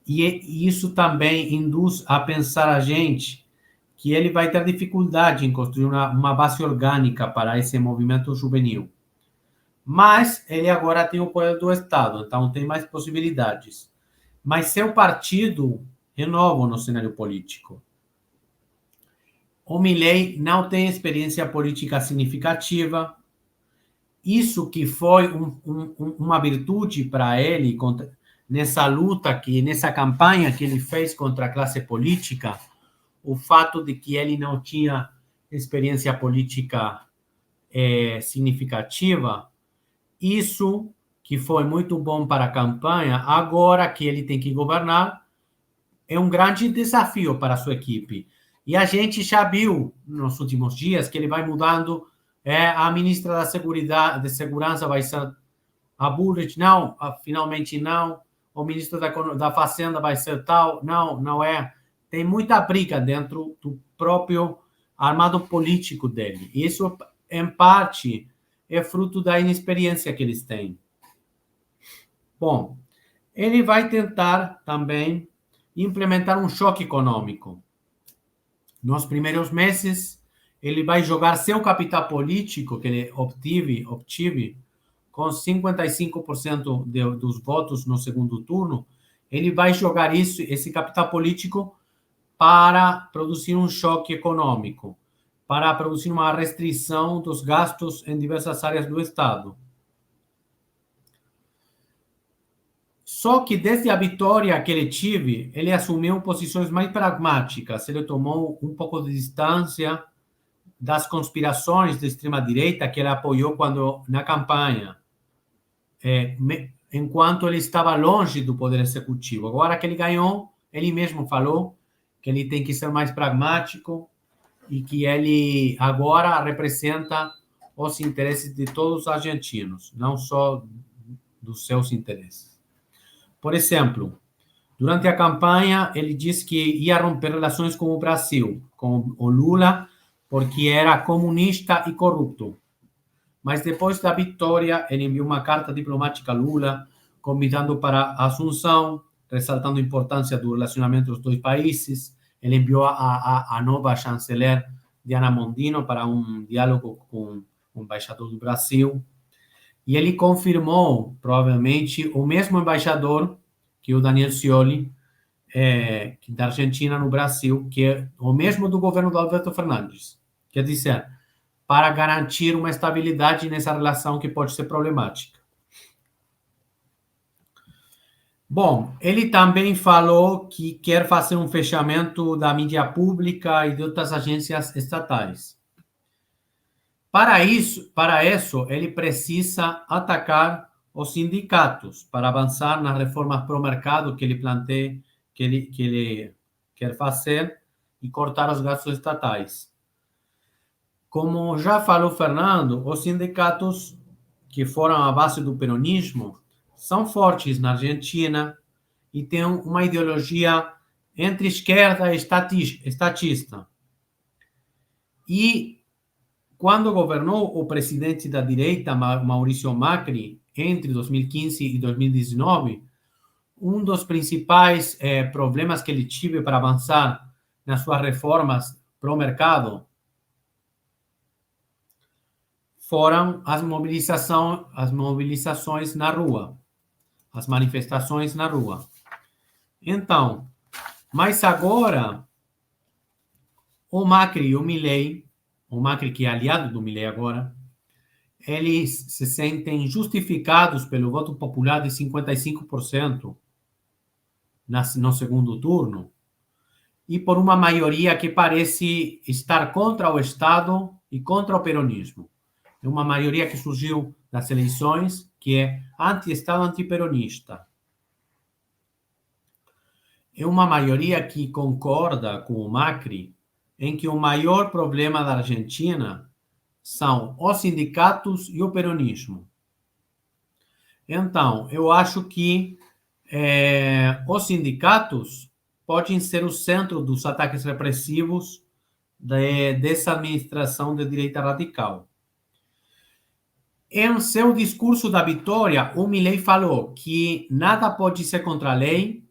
e isso também induz a pensar a gente que ele vai ter dificuldade em construir uma base orgânica para esse movimento juvenil. Mas ele agora tem o apoio do Estado, então tem mais possibilidades. Mas seu partido é novo no cenário político. O Milei não tem experiência política significativa. Isso que foi uma virtude para ele nessa luta, nessa campanha que ele fez contra a classe política, o fato de que ele não tinha experiência política significativa, isso que foi muito bom para a campanha, agora que ele tem que governar, é um grande desafio para a sua equipe. E a gente já viu nos últimos dias que ele vai mudando. A ministra de Segurança vai ser a Bullrich, não, finalmente não. O ministro da Fazenda vai ser tal, não é. Tem muita briga dentro do próprio armado político dele. Isso, em parte, é fruto da inexperiência que eles têm. Bom, ele vai tentar também implementar um choque econômico. Nos primeiros meses, ele vai jogar seu capital político, que ele obtive com 55% dos votos no segundo turno, ele vai jogar esse capital político para produzir um choque econômico, para produzir uma restrição dos gastos em diversas áreas do Estado. Só que desde a vitória que ele teve, ele assumiu posições mais pragmáticas, ele tomou um pouco de distância das conspirações da extrema-direita que ele apoiou na campanha, enquanto ele estava longe do poder executivo. Agora que ele ganhou, ele mesmo falou que ele tem que ser mais pragmático e que ele agora representa os interesses de todos os argentinos, não só dos seus interesses. Por exemplo, durante a campanha, ele disse que ia romper relações com o Brasil, com o Lula, porque era comunista e corrupto. Mas depois da vitória, ele enviou uma carta diplomática a Lula, convidando para a Assunção, ressaltando a importância do relacionamento dos dois países. Ele enviou a nova chanceler, Diana Mondino, para um diálogo com o embaixador do Brasil. E ele confirmou, provavelmente, o mesmo embaixador que o Daniel Scioli, da Argentina no Brasil, que é o mesmo do governo do Alberto Fernandes. Quer dizer, para garantir uma estabilidade nessa relação que pode ser problemática. Bom, ele também falou que quer fazer um fechamento da mídia pública e de outras agências estatais. Para isso, ele precisa atacar os sindicatos para avançar nas reformas pro mercado que ele planteia, que ele quer fazer e cortar os gastos estatais. Como já falou Fernando, os sindicatos que foram a base do peronismo são fortes na Argentina e têm uma ideologia entre esquerda e estatista. E quando governou o presidente da direita, Maurício Macri, entre 2015 e 2019, um dos principais problemas que ele tive para avançar nas suas reformas para o mercado foram as mobilizações na rua, as manifestações na rua. Então, mas agora, o Macri e o Milei, o Macri que é aliado do Milei agora, eles se sentem justificados pelo voto popular de 55% no segundo turno e por uma maioria que parece estar contra o Estado e contra o peronismo. É uma maioria que surgiu das eleições, que é anti-Estado, anti-peronista. É uma maioria que concorda com o Macri em que o maior problema da Argentina são os sindicatos e o peronismo. Então, eu acho que os sindicatos podem ser o centro dos ataques repressivos dessa administração de direita radical. Em seu discurso da vitória, o Milei falou que nada pode ser contra a lei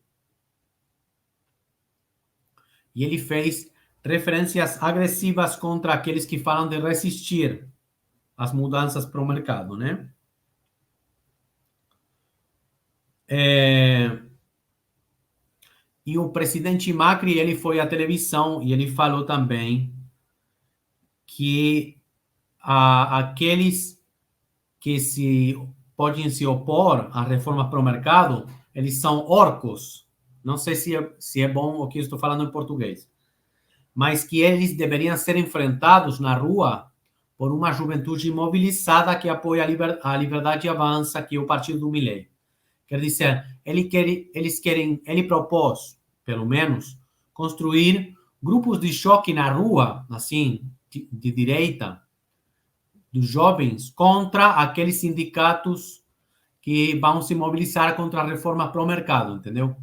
e ele fez referências agressivas contra aqueles que falam de resistir às mudanças para o mercado, né? E o presidente Macri, ele foi à televisão e ele falou também que aqueles que podem se opor à reforma para o mercado, eles são orcos. Não sei se é bom o que eu estou falando em português, mas que eles deveriam ser enfrentados na rua por uma juventude mobilizada que apoia a Liberdade Avança, que é o partido do Milei. Quer dizer, ele propôs, pelo menos, construir grupos de choque na rua, assim, de direita, dos jovens, contra aqueles sindicatos que vão se mobilizar contra a reforma para o mercado, entendeu?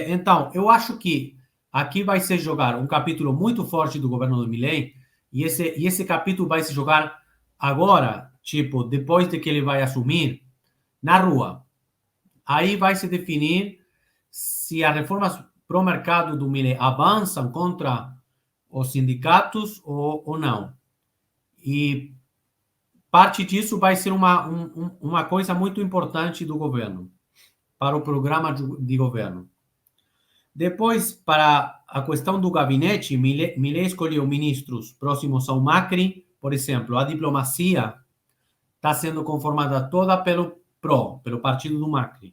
Então, eu acho que aqui vai se jogar um capítulo muito forte do governo do Milei, e esse capítulo vai se jogar agora, tipo, depois de que ele vai assumir, na rua. Aí vai se definir se as reformas para o mercado do Milei avançam contra os sindicatos ou não. E parte disso vai ser uma coisa muito importante do governo, para o programa de governo. Depois, para a questão do gabinete, Milei escolheu ministros próximos ao Macri. Por exemplo, a diplomacia está sendo conformada toda pelo partido do Macri.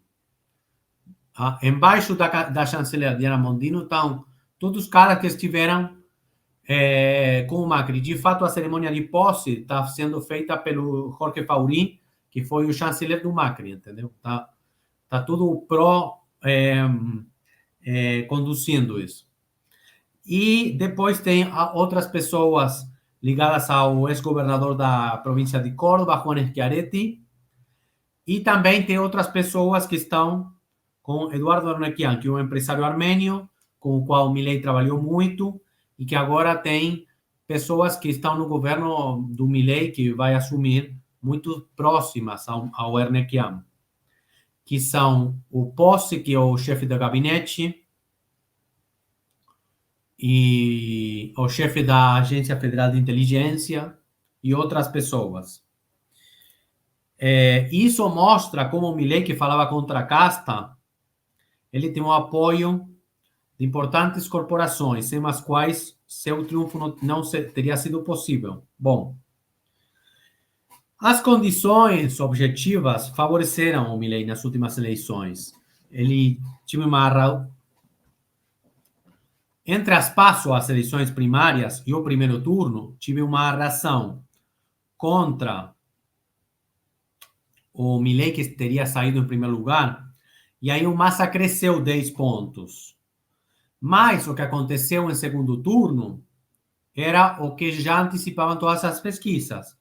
Embaixo da chanceler Diana Mondino estão todos os caras que estiveram com o Macri. De fato, a cerimônia de posse está sendo feita pelo Jorge Faurín, que foi o chanceler do Macri, entendeu? Tá tudo o PRO conduzindo isso. E depois tem outras pessoas ligadas ao ex-governador da província de Córdoba, Juan Schiaretti, e também tem outras pessoas que estão com Eduardo Arnequian, que é um empresário armênio, com o qual o Milei trabalhou muito, e que agora tem pessoas que estão no governo do Milei, que vai assumir, muito próximas ao Arnequian, que são o Posse, que é o chefe do gabinete, e o chefe da Agência Federal de Inteligência, e outras pessoas. Isso mostra como o Milei, que falava contra a casta, ele tem um apoio de importantes corporações, sem as quais seu triunfo não teria sido possível. Bom, as condições objetivas favoreceram o Milei nas últimas eleições. Ele tinha entre as as eleições primárias e o primeiro turno, tive uma arração contra o Milei, que teria saído em primeiro lugar, e aí o Massa cresceu 10 pontos. Mas o que aconteceu em segundo turno era o que já antecipavam todas as pesquisas.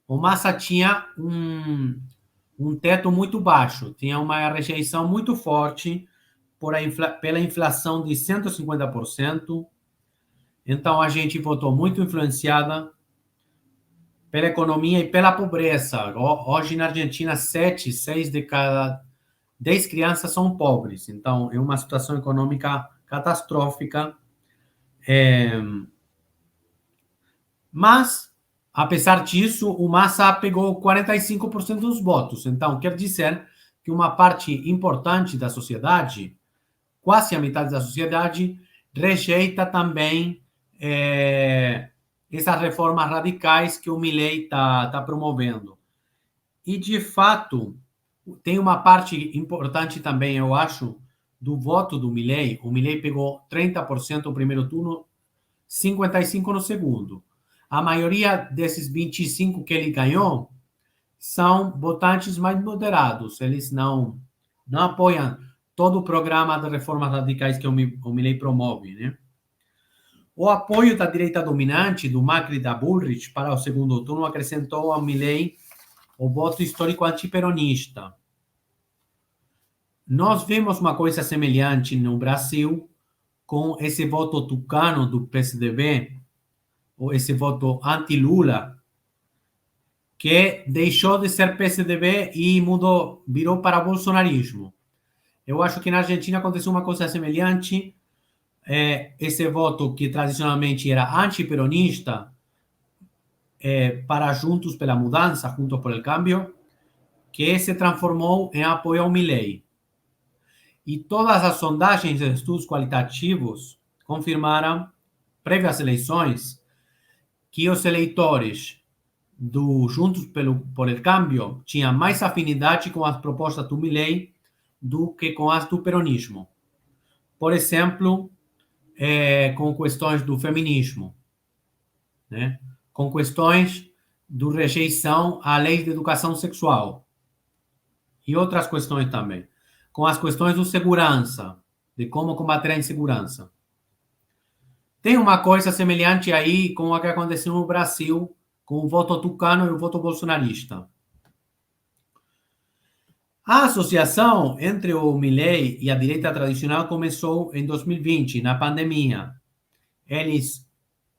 O Massa tinha um teto muito baixo, tinha uma rejeição muito forte pela inflação de 150%. Então, a gente votou muito influenciada pela economia e pela pobreza. Hoje, na Argentina, 6 de cada 10 crianças são pobres. Então, é uma situação econômica catastrófica. Mas, apesar disso, o Massa pegou 45% dos votos. Então, quer dizer que uma parte importante da sociedade, quase a metade da sociedade, rejeita também essas reformas radicais que o Milei está promovendo. E, de fato, tem uma parte importante também, eu acho, do voto do Milei. O Milei pegou 30% no primeiro turno, 55% no segundo. A maioria desses 25% que ele ganhou são votantes mais moderados. Eles não apoiam todo o programa de reformas radicais que o Milei promove, né? O apoio da direita dominante, do Macri e da Bullrich, para o segundo turno acrescentou ao Milei o voto histórico antiperonista. Nós vemos uma coisa semelhante no Brasil com esse voto tucano do PSDB, ou esse voto anti-Lula, que deixou de ser PSDB e virou para bolsonarismo. Eu acho que na Argentina aconteceu uma coisa semelhante. Esse voto que tradicionalmente era antiperonista, para Juntos pela Mudança, Juntos por el Cambio, que se transformou em apoio ao Milei. E todas as sondagens e estudos qualitativos confirmaram, prévio às eleições, que os eleitores do Juntos por el Cambio tinham mais afinidade com as propostas do Milei do que com as do peronismo. Por exemplo, com questões do feminismo, né? Com questões de rejeição à lei de educação sexual e outras questões também. Com as questões de segurança, de como combater a insegurança. Tem uma coisa semelhante aí com o que aconteceu no Brasil, com o voto tucano e o voto bolsonarista. A associação entre o Milei e a direita tradicional começou em 2020, na pandemia.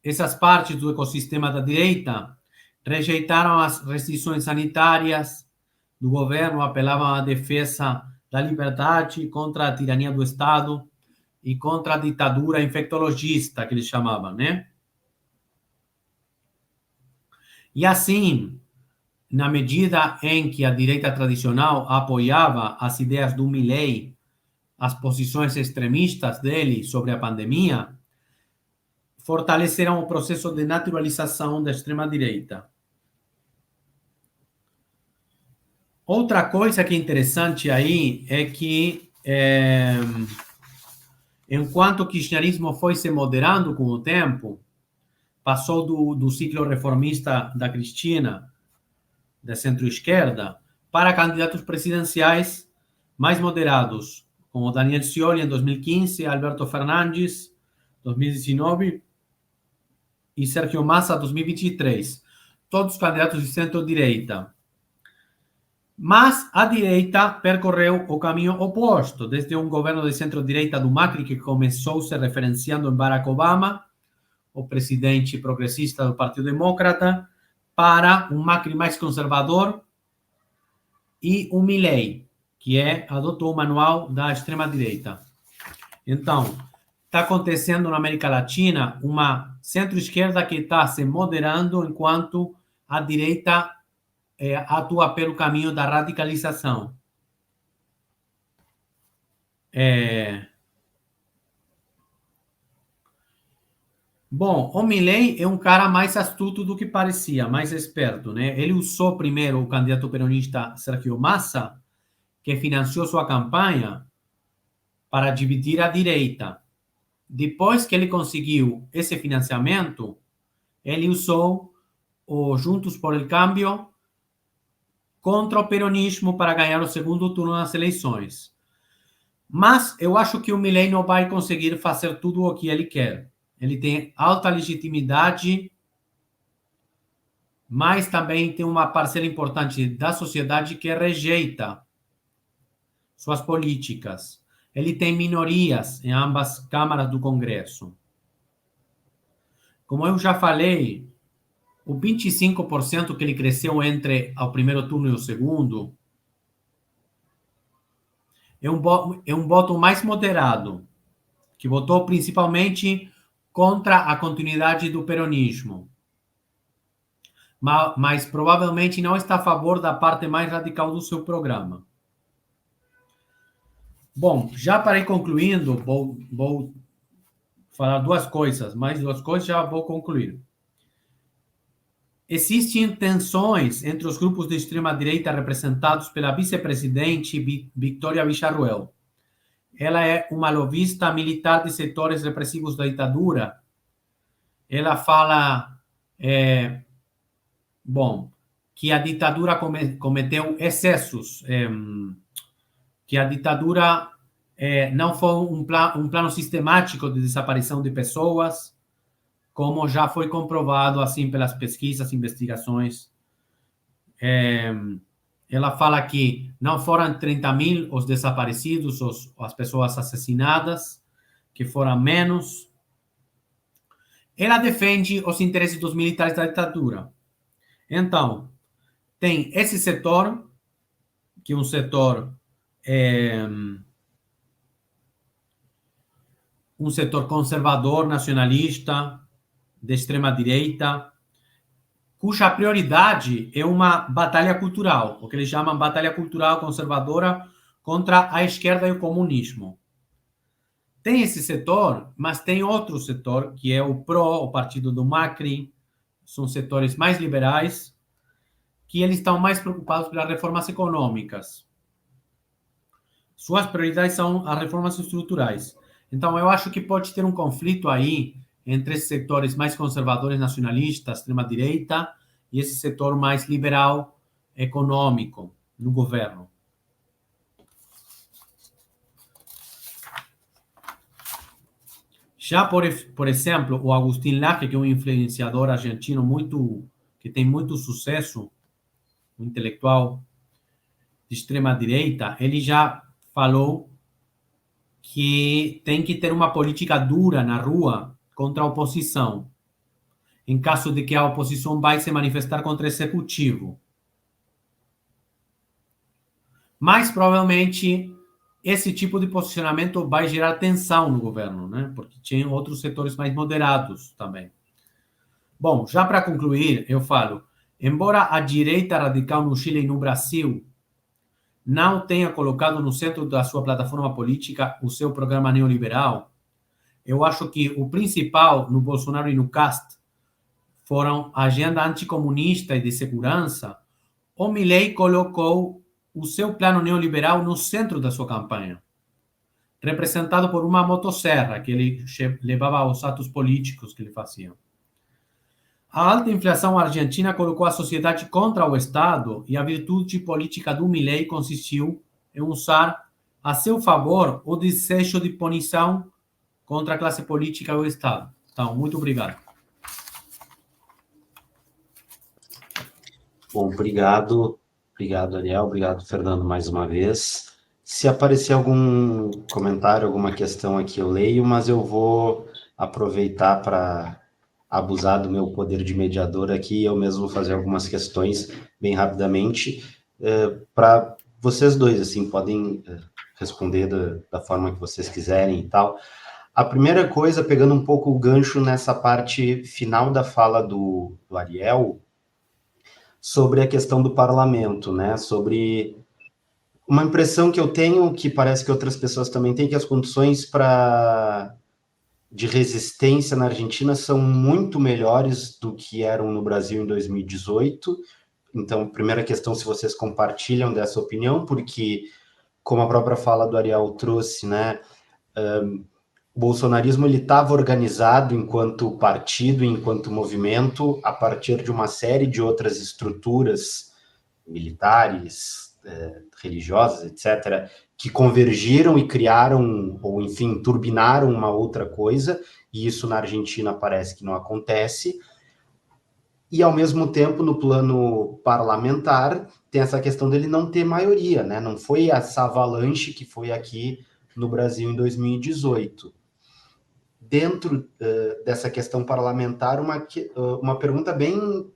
Essas partes do ecossistema da direita rejeitaram as restrições sanitárias do governo, apelavam à defesa da liberdade contra a tirania do Estado e contra a ditadura infectologista, que eles chamavam, né? E assim, na medida em que a direita tradicional apoiava as ideias do Milei, as posições extremistas dele sobre a pandemia, fortaleceram o processo de naturalização da extrema-direita. Outra coisa que é interessante aí é que, enquanto o kirchnerismo foi se moderando com o tempo, passou do ciclo reformista da Cristina, da centro-esquerda, para candidatos presidenciais mais moderados, como Daniel Scioli em 2015, Alberto Fernandes em 2019 e Sergio Massa em 2023. Todos candidatos de centro-direita. Mas a direita percorreu o caminho oposto, desde um governo de centro-direita do Macri, que começou se referenciando em Barack Obama, o presidente progressista do Partido Democrata, para um Macri mais conservador e um Milei, que adotou o manual da extrema-direita. Então, está acontecendo na América Latina uma centro-esquerda que está se moderando, enquanto a direita atua pelo caminho da radicalização. Bom, o Milei é um cara mais astuto do que parecia, mais esperto, né? Ele usou primeiro o candidato peronista Sergio Massa, que financiou sua campanha, para dividir a direita. Depois que ele conseguiu esse financiamento, ele usou o Juntos por el Cambio contra o peronismo para ganhar o segundo turno nas eleições. Mas eu acho que o Milei não vai conseguir fazer tudo o que ele quer. Ele tem alta legitimidade mas também tem uma parcela importante da sociedade que rejeita suas políticas. Ele tem minorias em ambas câmaras do Congresso. Como eu já falei, o 25% que ele cresceu entre o primeiro turno e o segundo é um voto mais moderado, que votou principalmente contra a continuidade do peronismo, mas provavelmente não está a favor da parte mais radical do seu programa. Bom, já para ir concluindo, vou falar mais duas coisas, já vou concluir. Existem tensões entre os grupos de extrema-direita representados pela vice-presidente Victoria Villarruel. Ela é uma lobista militar de setores repressivos da ditadura. Ela fala, que a ditadura cometeu excessos, que a ditadura não foi um plano sistemático de desaparição de pessoas, como já foi comprovado assim pelas pesquisas, investigações. Ela fala que não foram 30.000 os desaparecidos, as pessoas assassinadas, que foram menos. Ela defende os interesses dos militares da ditadura. Então, tem esse setor, que é um setor conservador, nacionalista, de extrema-direita, cuja prioridade é uma batalha cultural, o que eles chamam batalha cultural conservadora contra a esquerda e o comunismo. Tem esse setor, mas tem outro setor, que é o PRO, o partido do Macri, são setores mais liberais, que eles estão mais preocupados pelas reformas econômicas. Suas prioridades são as reformas estruturais. Então, eu acho que pode ter um conflito aí entre esses setores mais conservadores, nacionalistas, extrema-direita, e esse setor mais liberal, econômico, no governo. Já, por exemplo, o Agustín Laje, que é um influenciador argentino que tem muito sucesso, um intelectual de extrema-direita, ele já falou que tem que ter uma política dura na rua contra a oposição, em caso de que a oposição vai se manifestar contra o executivo. Mas, provavelmente, esse tipo de posicionamento vai gerar tensão no governo, né? Porque tinha outros setores mais moderados também. Bom, já para concluir, eu falo, embora a direita radical no Chile e no Brasil não tenha colocado no centro da sua plataforma política o seu programa neoliberal, eu acho que o principal no Bolsonaro e no Cast foram a agenda anticomunista e de segurança. O Milei colocou o seu plano neoliberal no centro da sua campanha, representado por uma motosserra que ele levava aos atos políticos que ele fazia. A alta inflação argentina colocou a sociedade contra o Estado e a virtude política do Milei consistiu em usar a seu favor o desejo de punição contra a classe política e o Estado. Então, muito obrigado. Bom, obrigado. Obrigado, Ariel. Obrigado, Fernando, mais uma vez. Se aparecer algum comentário, alguma questão aqui, eu leio, mas eu vou aproveitar para abusar do meu poder de mediador aqui e eu mesmo fazer algumas questões bem rapidamente para vocês dois, assim, podem responder da forma que vocês quiserem e tal. A primeira coisa, pegando um pouco o gancho nessa parte final da fala do Ariel, sobre a questão do parlamento, né, sobre uma impressão que eu tenho, que parece que outras pessoas também têm, que as condições de resistência na Argentina são muito melhores do que eram no Brasil em 2018. Então, primeira questão, se vocês compartilham dessa opinião, porque, como a própria fala do Ariel trouxe, né, o bolsonarismo estava organizado enquanto partido, enquanto movimento, a partir de uma série de outras estruturas militares, religiosas, etc., que convergiram e criaram, ou enfim, turbinaram uma outra coisa, e isso na Argentina parece que não acontece. e, ao mesmo tempo, no plano parlamentar, tem essa questão dele não ter maioria, né? Não foi essa avalanche que foi aqui no Brasil em 2018. Dentro dessa questão parlamentar, uma pergunta bem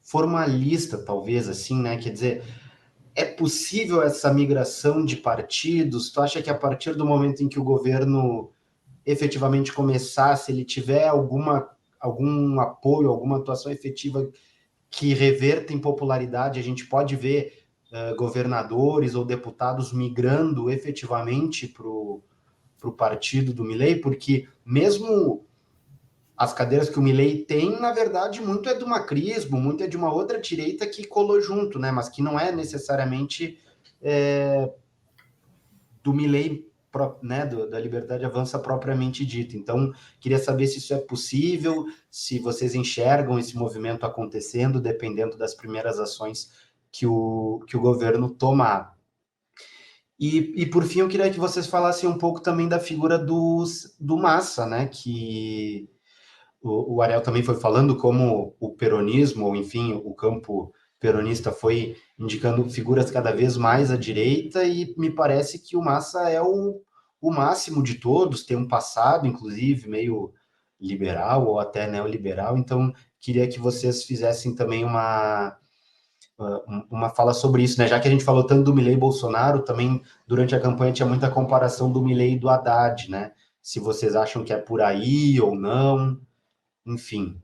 formalista, talvez, assim, né? Quer dizer, é possível essa migração de partidos? Tu acha que a partir do momento em que o governo efetivamente começar, se ele tiver algum apoio, alguma atuação efetiva que reverta em popularidade, a gente pode ver governadores ou deputados migrando efetivamente para o partido do Milei, porque mesmo as cadeiras que o Milei tem, na verdade, muito é do macrismo, muito é de uma outra direita que colou junto, né? Mas que não é necessariamente do Milei, né, da Liberdade Avança propriamente dito. Então, queria saber se isso é possível, se vocês enxergam esse movimento acontecendo, dependendo das primeiras ações que o governo tomar. E, por fim, eu queria que vocês falassem um pouco também da figura do Massa, né, que o Ariel também foi falando como o peronismo, ou enfim, o campo peronista foi indicando figuras cada vez mais à direita, e me parece que o Massa é o máximo de todos, tem um passado, inclusive, meio liberal ou até neoliberal, então queria que vocês fizessem também uma fala sobre isso, né? Já que a gente falou tanto do Milei e Bolsonaro, também durante a campanha tinha muita comparação do Milei e do Haddad, né? Se vocês acham que é por aí ou não, enfim.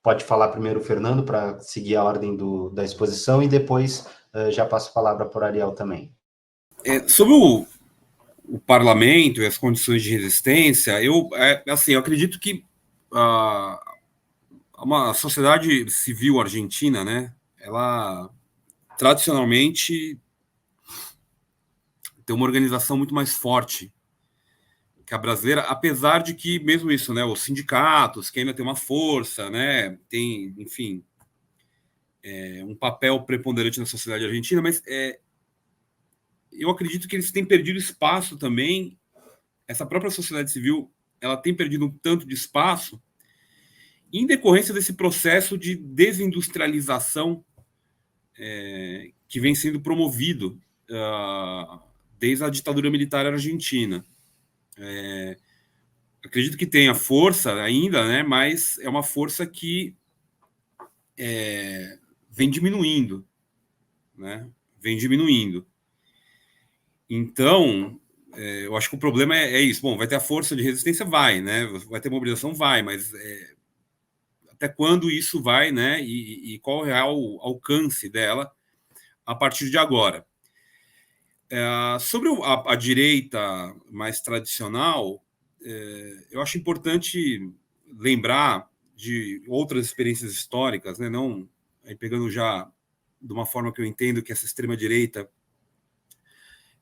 Pode falar primeiro o Fernando para seguir a ordem da exposição e depois já passo a palavra para o Ariel também. Sobre o parlamento e as condições de resistência, eu acredito que uma sociedade civil argentina, né, ela tradicionalmente tem uma organização muito mais forte que a brasileira, apesar de que, mesmo isso, né, os sindicatos, que ainda tem uma força, né, tem, enfim, um papel preponderante na sociedade argentina, mas eu acredito que eles têm perdido espaço também. Essa própria sociedade civil, ela tem perdido um tanto de espaço em decorrência desse processo de desindustrialização que vem sendo promovido desde a ditadura militar argentina. Acredito que tenha força ainda, né, mas é uma força que vem diminuindo, né? Vem diminuindo. Então, eu acho que o problema é isso. Bom, vai ter a força de resistência? Vai, né? Vai ter mobilização? Vai, mas até quando isso vai, né? E qual é o alcance dela a partir de agora? Sobre a direita mais tradicional, eu acho importante lembrar de outras experiências históricas, né? Não aí pegando já de uma forma que eu entendo que essa extrema-direita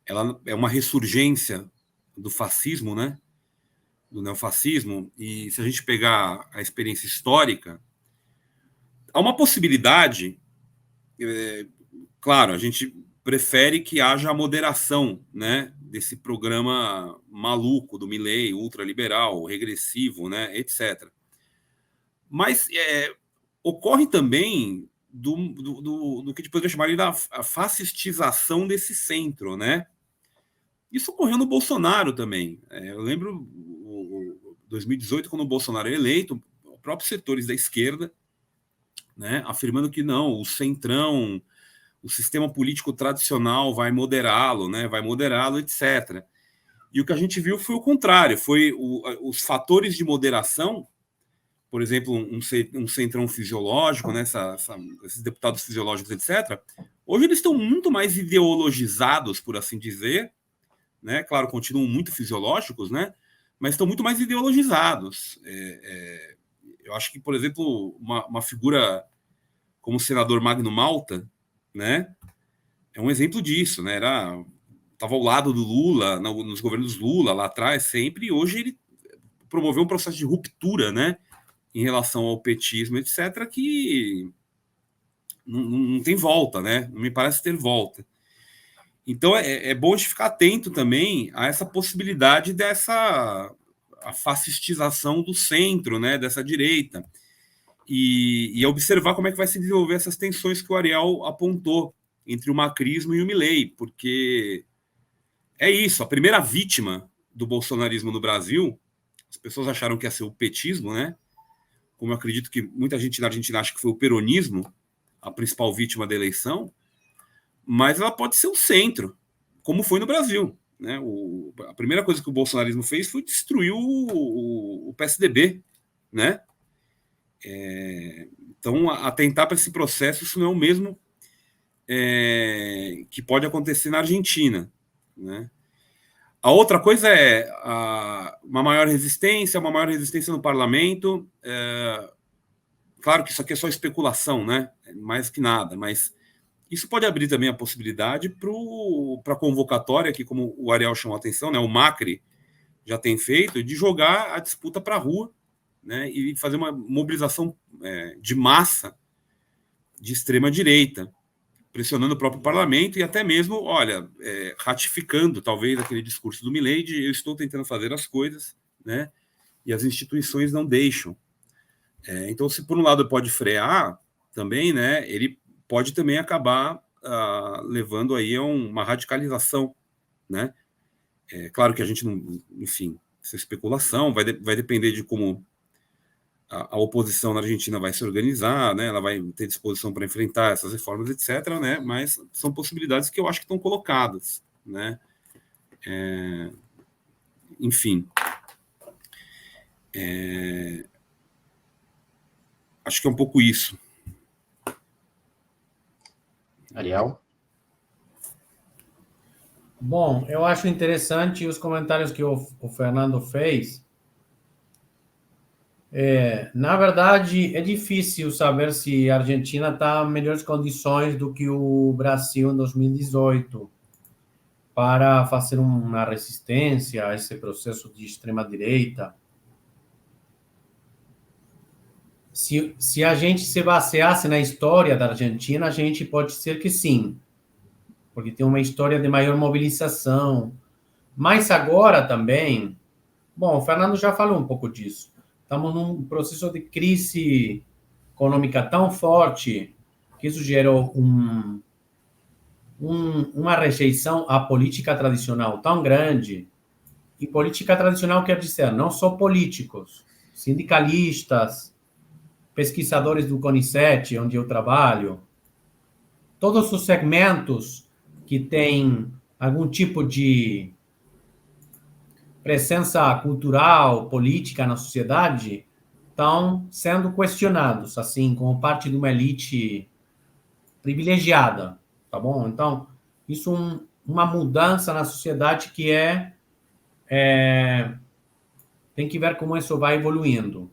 ela é uma ressurgência do fascismo, né? Do neofascismo, e se a gente pegar a experiência histórica, há uma possibilidade, claro, a gente prefere que haja a moderação, né, desse programa maluco do Milei, ultraliberal, regressivo, né, etc. Mas ocorre também do que depois vai chamar da fascistização desse centro, né? Isso ocorreu no Bolsonaro também. Eu lembro, em 2018, quando o Bolsonaro é eleito, próprios setores da esquerda, né, afirmando que não, o centrão, o sistema político tradicional vai moderá-lo, né, etc. E o que a gente viu foi o contrário, foi os fatores de moderação, por exemplo, um centrão fisiológico, né, esses deputados fisiológicos, etc. Hoje eles estão muito mais ideologizados, por assim dizer, né? Claro, continuam muito fisiológicos, né? Mas estão muito mais ideologizados. Eu acho que, por exemplo, uma figura como o senador Magno Malta, né? É um exemplo disso, né? Estava ao lado do Lula, nos governos Lula, lá atrás, sempre, e hoje ele promoveu um processo de ruptura, né? Em relação ao petismo, etc., que não tem volta, né? Não me parece ter volta. Então, é bom a gente ficar atento também a essa possibilidade a fascistização do centro, né, dessa direita. e observar como é que vai se desenvolver essas tensões que o Ariel apontou entre o macrismo e o Milei, porque é isso, a primeira vítima do bolsonarismo no Brasil, as pessoas acharam que ia ser o petismo, né? Como eu acredito que muita gente na Argentina acha que foi o peronismo a principal vítima da eleição, mas ela pode ser o centro, como foi no Brasil. Né? A primeira coisa que o bolsonarismo fez foi destruir o PSDB. Né? Então, atentar para esse processo, isso não é o mesmo que pode acontecer na Argentina. Né? A outra coisa é uma maior resistência no parlamento. Claro que isso aqui é só especulação, né? Mais que nada, mas isso pode abrir também a possibilidade para a convocatória, que, como o Ariel chamou a atenção, né, o Macri já tem feito, de jogar a disputa para a rua, né, e fazer uma mobilização de massa de extrema-direita, pressionando o próprio parlamento e até mesmo, olha, ratificando talvez aquele discurso do Milei de eu estou tentando fazer as coisas, né, e as instituições não deixam. Então, se por um lado pode frear também, né, ele pode também acabar levando aí a uma radicalização, né? Claro que a gente não, enfim, essa especulação vai depender de como a oposição na Argentina vai se organizar, né? Ela vai ter disposição para enfrentar essas reformas, etc., né? Mas são possibilidades que eu acho que estão colocadas, né? Enfim. Acho que é um pouco isso. Ariel? Bom, eu acho interessante os comentários que o Fernando fez. Na verdade, é difícil saber se a Argentina está em melhores condições do que o Brasil em 2018 para fazer uma resistência a esse processo de extrema-direita. Se a gente se baseasse na história da Argentina, a gente pode dizer que sim, porque tem uma história de maior mobilização. Mas agora também, bom, o Fernando já falou um pouco disso. Estamos num processo de crise econômica tão forte que isso gerou uma rejeição à política tradicional tão grande. E política tradicional quer dizer não só políticos, sindicalistas, pesquisadores do CONICET, onde eu trabalho, todos os segmentos que têm algum tipo de presença cultural, política na sociedade, estão sendo questionados, assim, como parte de uma elite privilegiada, tá bom? Então, isso uma mudança na sociedade que tem que ver como isso vai evoluindo.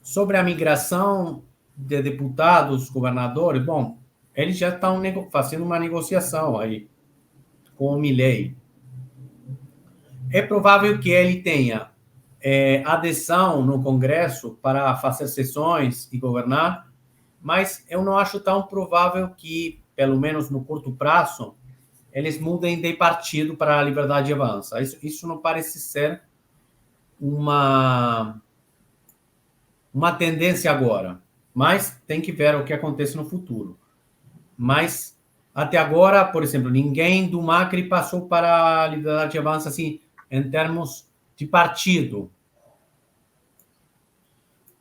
Sobre a migração de deputados, governadores, bom, eles já estão fazendo uma negociação aí com o Milei. É provável que ele tenha adesão no Congresso para fazer sessões e governar, mas eu não acho tão provável que, pelo menos no curto prazo, eles mudem de partido para a Liberdade Avança. Isso não parece ser uma tendência agora, mas tem que ver o que acontece no futuro. Mas, até agora, por exemplo, ninguém do Macri passou para a Liberdade Avança, assim, em termos de partido.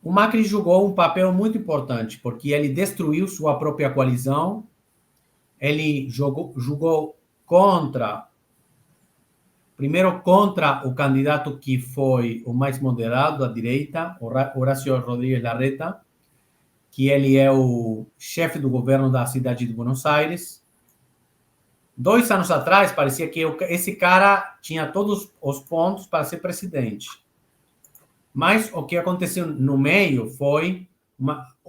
O Macri jogou um papel muito importante, porque ele destruiu sua própria coalizão, ele jogou primeiro contra o candidato que foi o mais moderado à direita, Horacio Rodríguez Larreta, que ele é o chefe do governo da cidade de Buenos Aires. 2 anos atrás, parecia que esse cara tinha todos os pontos para ser presidente. Mas o que aconteceu no meio foi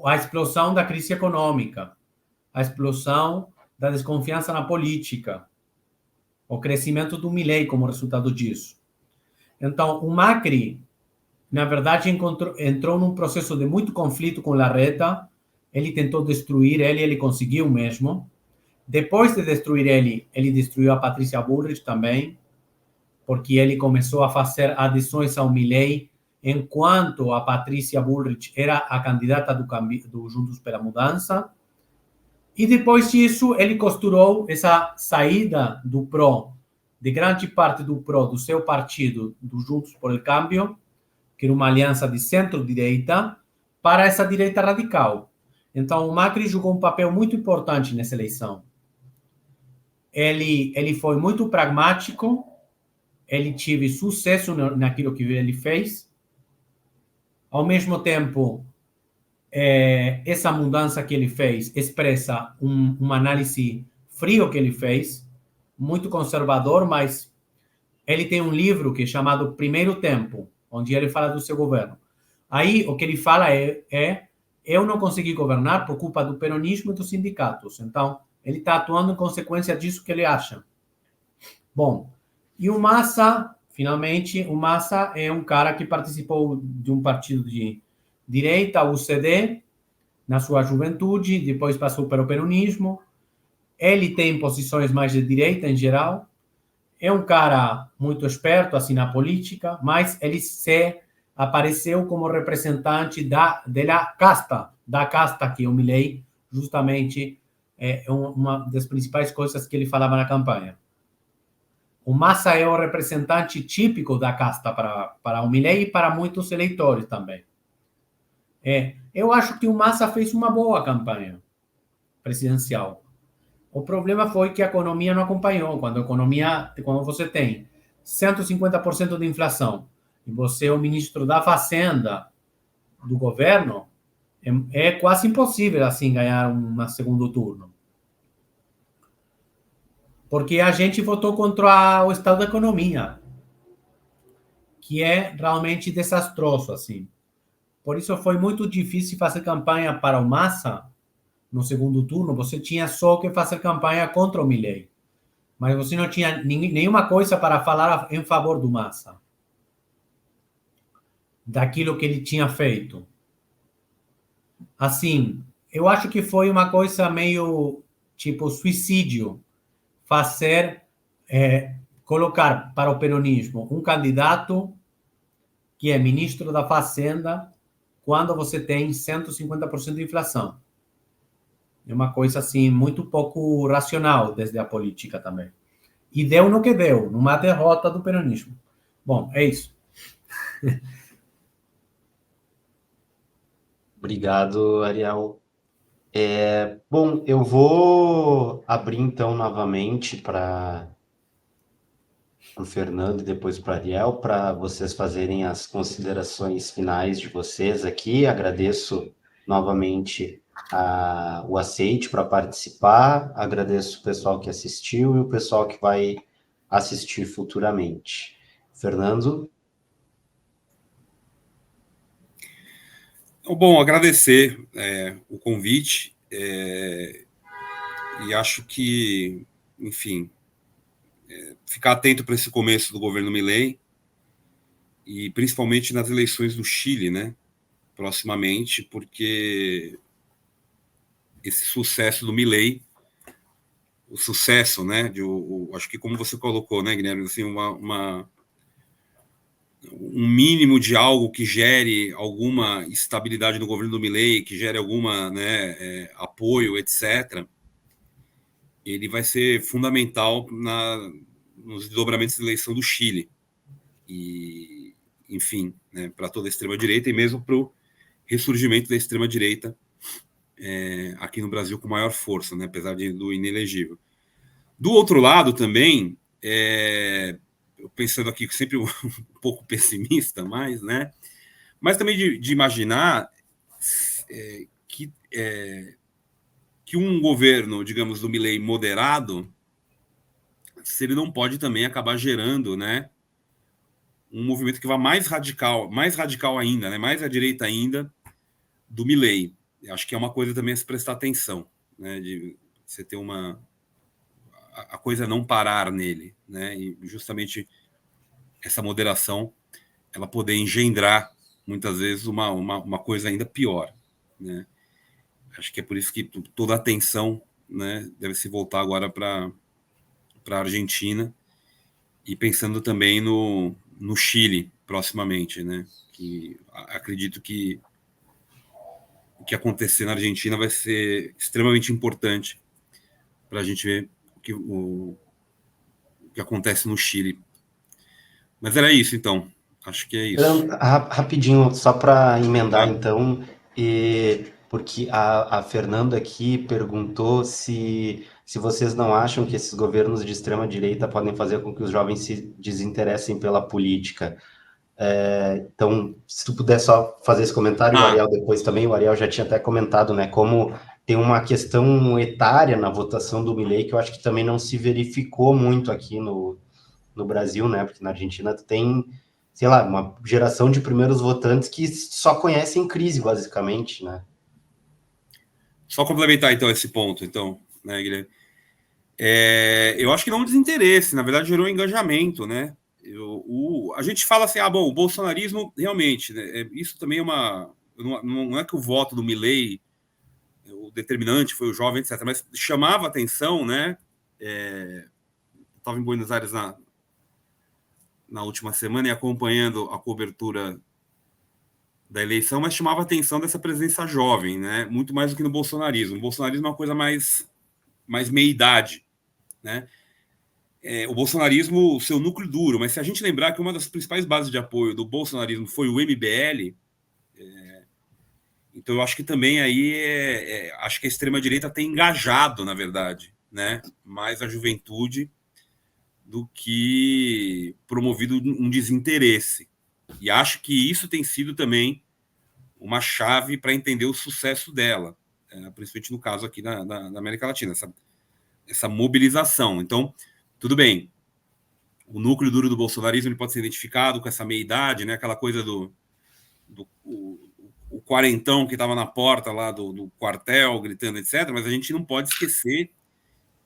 a explosão da crise econômica, a explosão da desconfiança na política, o crescimento do Milei como resultado disso. Então, o Macri, na verdade, entrou num processo de muito conflito com Larreta. Ele tentou destruir ele conseguiu mesmo. Depois de destruir ele destruiu a Patrícia Bullrich também, porque ele começou a fazer adesões ao Milei enquanto a Patrícia Bullrich era a candidata do Juntos pela Mudança. E depois disso, ele costurou essa saída do PRO, de grande parte do PRO, do seu partido, do Juntos por el Cambio, que era uma aliança de centro-direita, para essa direita radical. Então, o Macri jogou um papel muito importante nessa eleição. Ele foi muito pragmático, ele teve sucesso naquilo que ele fez. Ao mesmo tempo, essa mudança que ele fez expressa uma análise frio que ele fez, muito conservador, mas ele tem um livro que é chamado Primeiro Tempo, onde ele fala do seu governo. Aí, o que ele fala eu não consegui governar por culpa do peronismo e dos sindicatos. Então, ele está atuando em consequência disso que ele acha. Bom, e o Massa, finalmente, o Massa é um cara que participou de um partido de direita, o UCD, na sua juventude, depois passou para o peronismo. Ele tem posições mais de direita em geral. É um cara muito esperto assim na política, mas ele se apareceu como representante da casta que o Milei justamente é uma das principais coisas que ele falava na campanha. O Massa é o representante típico da casta para o Milei e para muitos eleitores também. Eu acho que o Massa fez uma boa campanha presidencial. O problema foi que a economia não acompanhou. Quando você tem 150% de inflação e você é o ministro da Fazenda do governo, é quase impossível assim ganhar um segundo turno. Porque a gente votou contra o estado da economia, que é realmente desastroso assim. Por isso foi muito difícil fazer campanha para o Massa no segundo turno. Você tinha só que fazer campanha contra o Milei. Mas você não tinha nenhuma coisa para falar em favor do Massa. Daquilo que ele tinha feito. Assim, eu acho que foi uma coisa meio tipo suicídio. Colocar para o peronismo um candidato que é ministro da Fazenda quando você tem 150% de inflação. É uma coisa assim muito pouco racional desde a política também. E deu no que deu, numa derrota do peronismo. Bom, é isso. Obrigado, Ariel. Bom, eu vou abrir então novamente para o Fernando e depois para o Ariel, para vocês fazerem as considerações finais de vocês aqui. Agradeço novamente o aceite para participar, agradeço o pessoal que assistiu e o pessoal que vai assistir futuramente. Fernando? Bom, agradecer o convite e acho que, enfim, ficar atento para esse começo do governo Milei e principalmente nas eleições do Chile, né, proximamente, porque esse sucesso do Milei, o sucesso, né, acho que como você colocou, né, Guilherme, assim, um mínimo de algo que gere alguma estabilidade no governo do Milei, que gere alguma, né, apoio, etc., ele vai ser fundamental nos desdobramentos de eleição do Chile. E, enfim, né, para toda a extrema-direita e mesmo para o ressurgimento da extrema-direita aqui no Brasil com maior força, né, apesar do inelegível. Do outro lado também, pensando aqui sempre um pouco pessimista, mas também de imaginar que um governo, digamos, do Milei moderado, se ele não pode também acabar gerando, né, um movimento que vá mais radical ainda, né, mais à direita ainda do Milei. Acho que é uma coisa também a se prestar atenção, né, de você ter a coisa não parar nele, né, e justamente essa moderação ela poder engendrar muitas vezes uma coisa ainda pior, né. Acho que é por isso que toda a atenção, né, deve se voltar agora para a Argentina e pensando também no Chile, proximamente, né? Que acredito que o que acontecer na Argentina vai ser extremamente importante para a gente ver o que acontece no Chile. Mas era isso, então. Acho que é isso. Rapidinho, só para emendar, Tá? então, porque a Fernanda aqui perguntou se vocês não acham que esses governos de extrema-direita podem fazer com que os jovens se desinteressem pela política. Então, se tu puder só fazer esse comentário, o Ariel depois também, o Ariel já tinha até comentado, né, como tem uma questão etária na votação do Milei, que eu acho que também não se verificou muito aqui no Brasil, né, porque na Argentina tu tem, sei lá, uma geração de primeiros votantes que só conhecem crise, basicamente, né. Só complementar, então, esse ponto, então, né, Guilherme? Eu acho que não desinteresse, na verdade gerou engajamento, né? A gente fala assim, bom, o bolsonarismo, realmente, né, isso também é uma... Não é que o voto do Milei, o determinante foi o jovem, etc., mas chamava atenção, né? Estava em Buenos Aires na última semana e acompanhando a cobertura da eleição, mas chamava atenção dessa presença jovem, né? Muito mais do que no bolsonarismo. O bolsonarismo é uma coisa mais meia-idade, né? O bolsonarismo, o seu núcleo duro, mas se a gente lembrar que uma das principais bases de apoio do bolsonarismo foi o MBL, então eu acho que também aí acho que a extrema-direita tem engajado, na verdade, né? Mais a juventude do que promovido um desinteresse. E acho que isso tem sido também uma chave para entender o sucesso dela, principalmente no caso aqui da América Latina, essa mobilização. Então, tudo bem, o núcleo duro do bolsonarismo ele pode ser identificado com essa meia-idade, né? Aquela coisa o quarentão que estava na porta lá do quartel, gritando, etc. Mas a gente não pode esquecer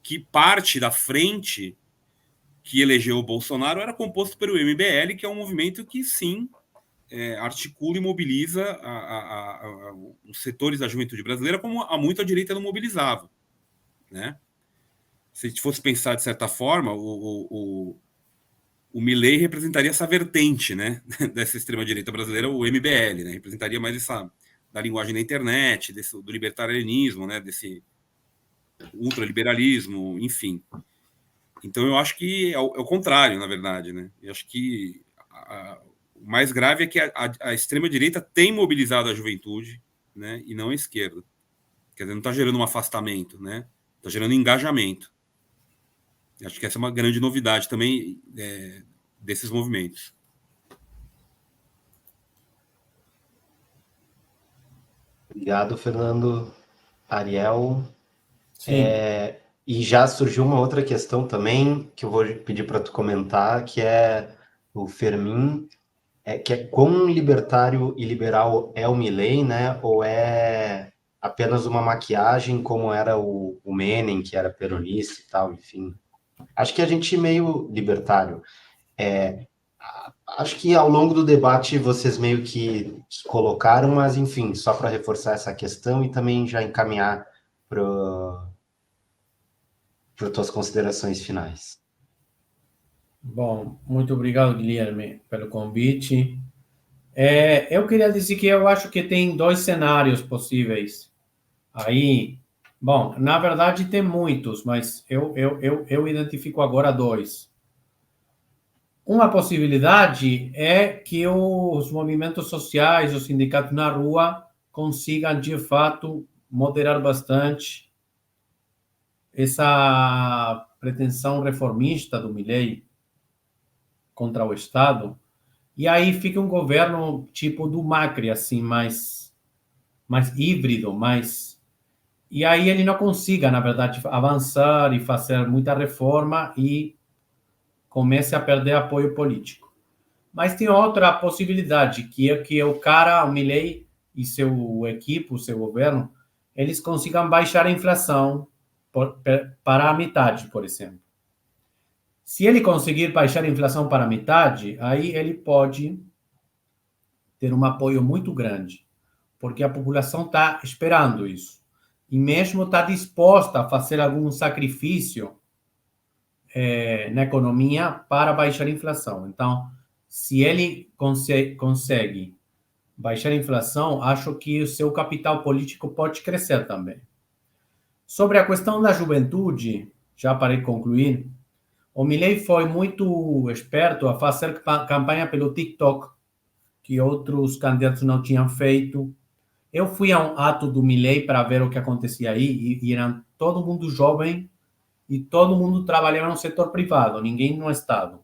que parte da frente que elegeu o Bolsonaro era composto pelo MBL, que é um movimento que, sim, articula e mobiliza os setores da juventude brasileira como há muito a direita não mobilizava, né? Se a gente fosse pensar de certa forma, o Milei representaria essa vertente, né, dessa extrema-direita brasileira, o MBL, né, representaria mais essa da linguagem da internet, do libertarianismo, né, desse ultraliberalismo, enfim. Então eu acho que é o contrário, na verdade, né? Eu acho que o mais grave é que a extrema-direita tem mobilizado a juventude, né, e não a esquerda. Quer dizer, não está gerando um afastamento, né? Está gerando engajamento. Acho que essa é uma grande novidade também desses movimentos. Obrigado, Fernando. Ariel. Sim. E já surgiu uma outra questão também, que eu vou pedir para tu comentar, que é o Fermin, que é quão libertário e liberal é o Milei, né? Ou é apenas uma maquiagem, como era o Menem, que era peronista e tal, enfim. Acho que a gente é meio libertário. Acho que ao longo do debate vocês meio que colocaram, mas enfim, só para reforçar essa questão e também já encaminhar para tuas considerações finais. Bom, muito obrigado, Guilherme, pelo convite. Eu queria dizer que eu acho que tem dois cenários possíveis aí. Bom, na verdade tem muitos, mas eu identifico agora dois. Uma possibilidade é que os movimentos sociais, os sindicatos na rua, consigam, de fato, moderar bastante essa pretensão reformista do Milei contra o Estado. E aí fica um governo tipo do Macri, assim, mais híbrido, mais... E aí ele não consiga, na verdade, avançar e fazer muita reforma e comece a perder apoio político. Mas tem outra possibilidade, que é que o cara, o Milei e seu equipe, o seu governo, eles consigam baixar a inflação para a metade, por exemplo. Se ele conseguir baixar a inflação para a metade, aí ele pode ter um apoio muito grande, porque a população está esperando isso. E mesmo está disposta a fazer algum sacrifício na economia para baixar a inflação. Então, se ele consegue baixar a inflação, acho que o seu capital político pode crescer também. Sobre a questão da juventude, já para concluir, o Milei foi muito esperto a fazer campanha pelo TikTok, que outros candidatos não tinham feito. Eu fui a um ato do Milei para ver o que acontecia aí, e era todo mundo jovem e todo mundo trabalhava no setor privado, ninguém no Estado.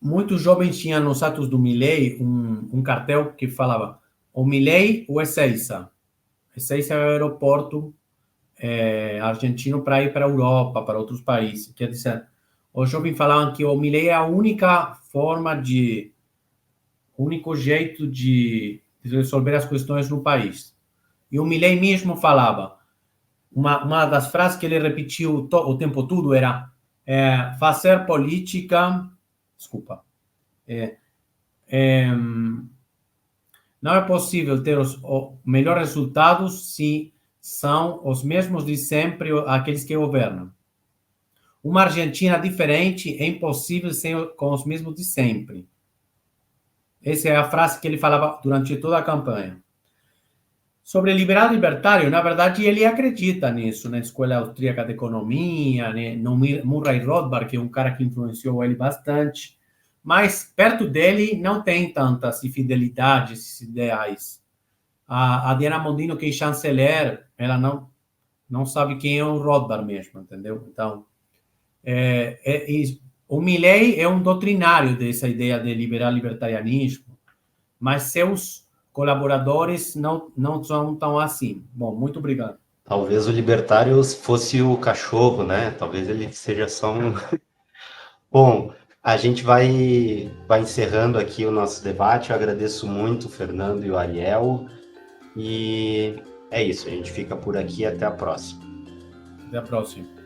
Muitos jovens tinham nos atos do Milei um cartel que falava o Milei ou Ezeiza. Ezeiza é o aeroporto argentino para ir para a Europa, para outros países. Quer dizer, os jovens falavam que o Milei é a única forma o único jeito de resolver as questões no país. E o Milei mesmo falava, uma das frases que ele repetiu o tempo todo era fazer política... Desculpa. Não é possível ter os melhores resultados se são os mesmos de sempre aqueles que governam. Uma Argentina diferente é impossível com os mesmos de sempre. Essa é a frase que ele falava durante toda a campanha. Sobre liberal libertário, na verdade, ele acredita nisso, na Escola Austríaca de Economia, no Murray Rothbard, que é um cara que influenciou ele bastante, mas perto dele não tem tantas infidelidades, esses ideais. A Diana Mondino, que é chanceler, ela não sabe quem é o Rothbard mesmo, entendeu? Então, o Milei é um doutrinário dessa ideia de liberal libertarianismo, mas seus colaboradores não são tão assim. Bom, muito obrigado. Talvez o libertário fosse o cachorro, né? Talvez ele seja só um... Bom, a gente vai encerrando aqui o nosso debate. Eu agradeço muito o Fernando e o Ariel. E é isso, a gente fica por aqui. Até a próxima. Até a próxima.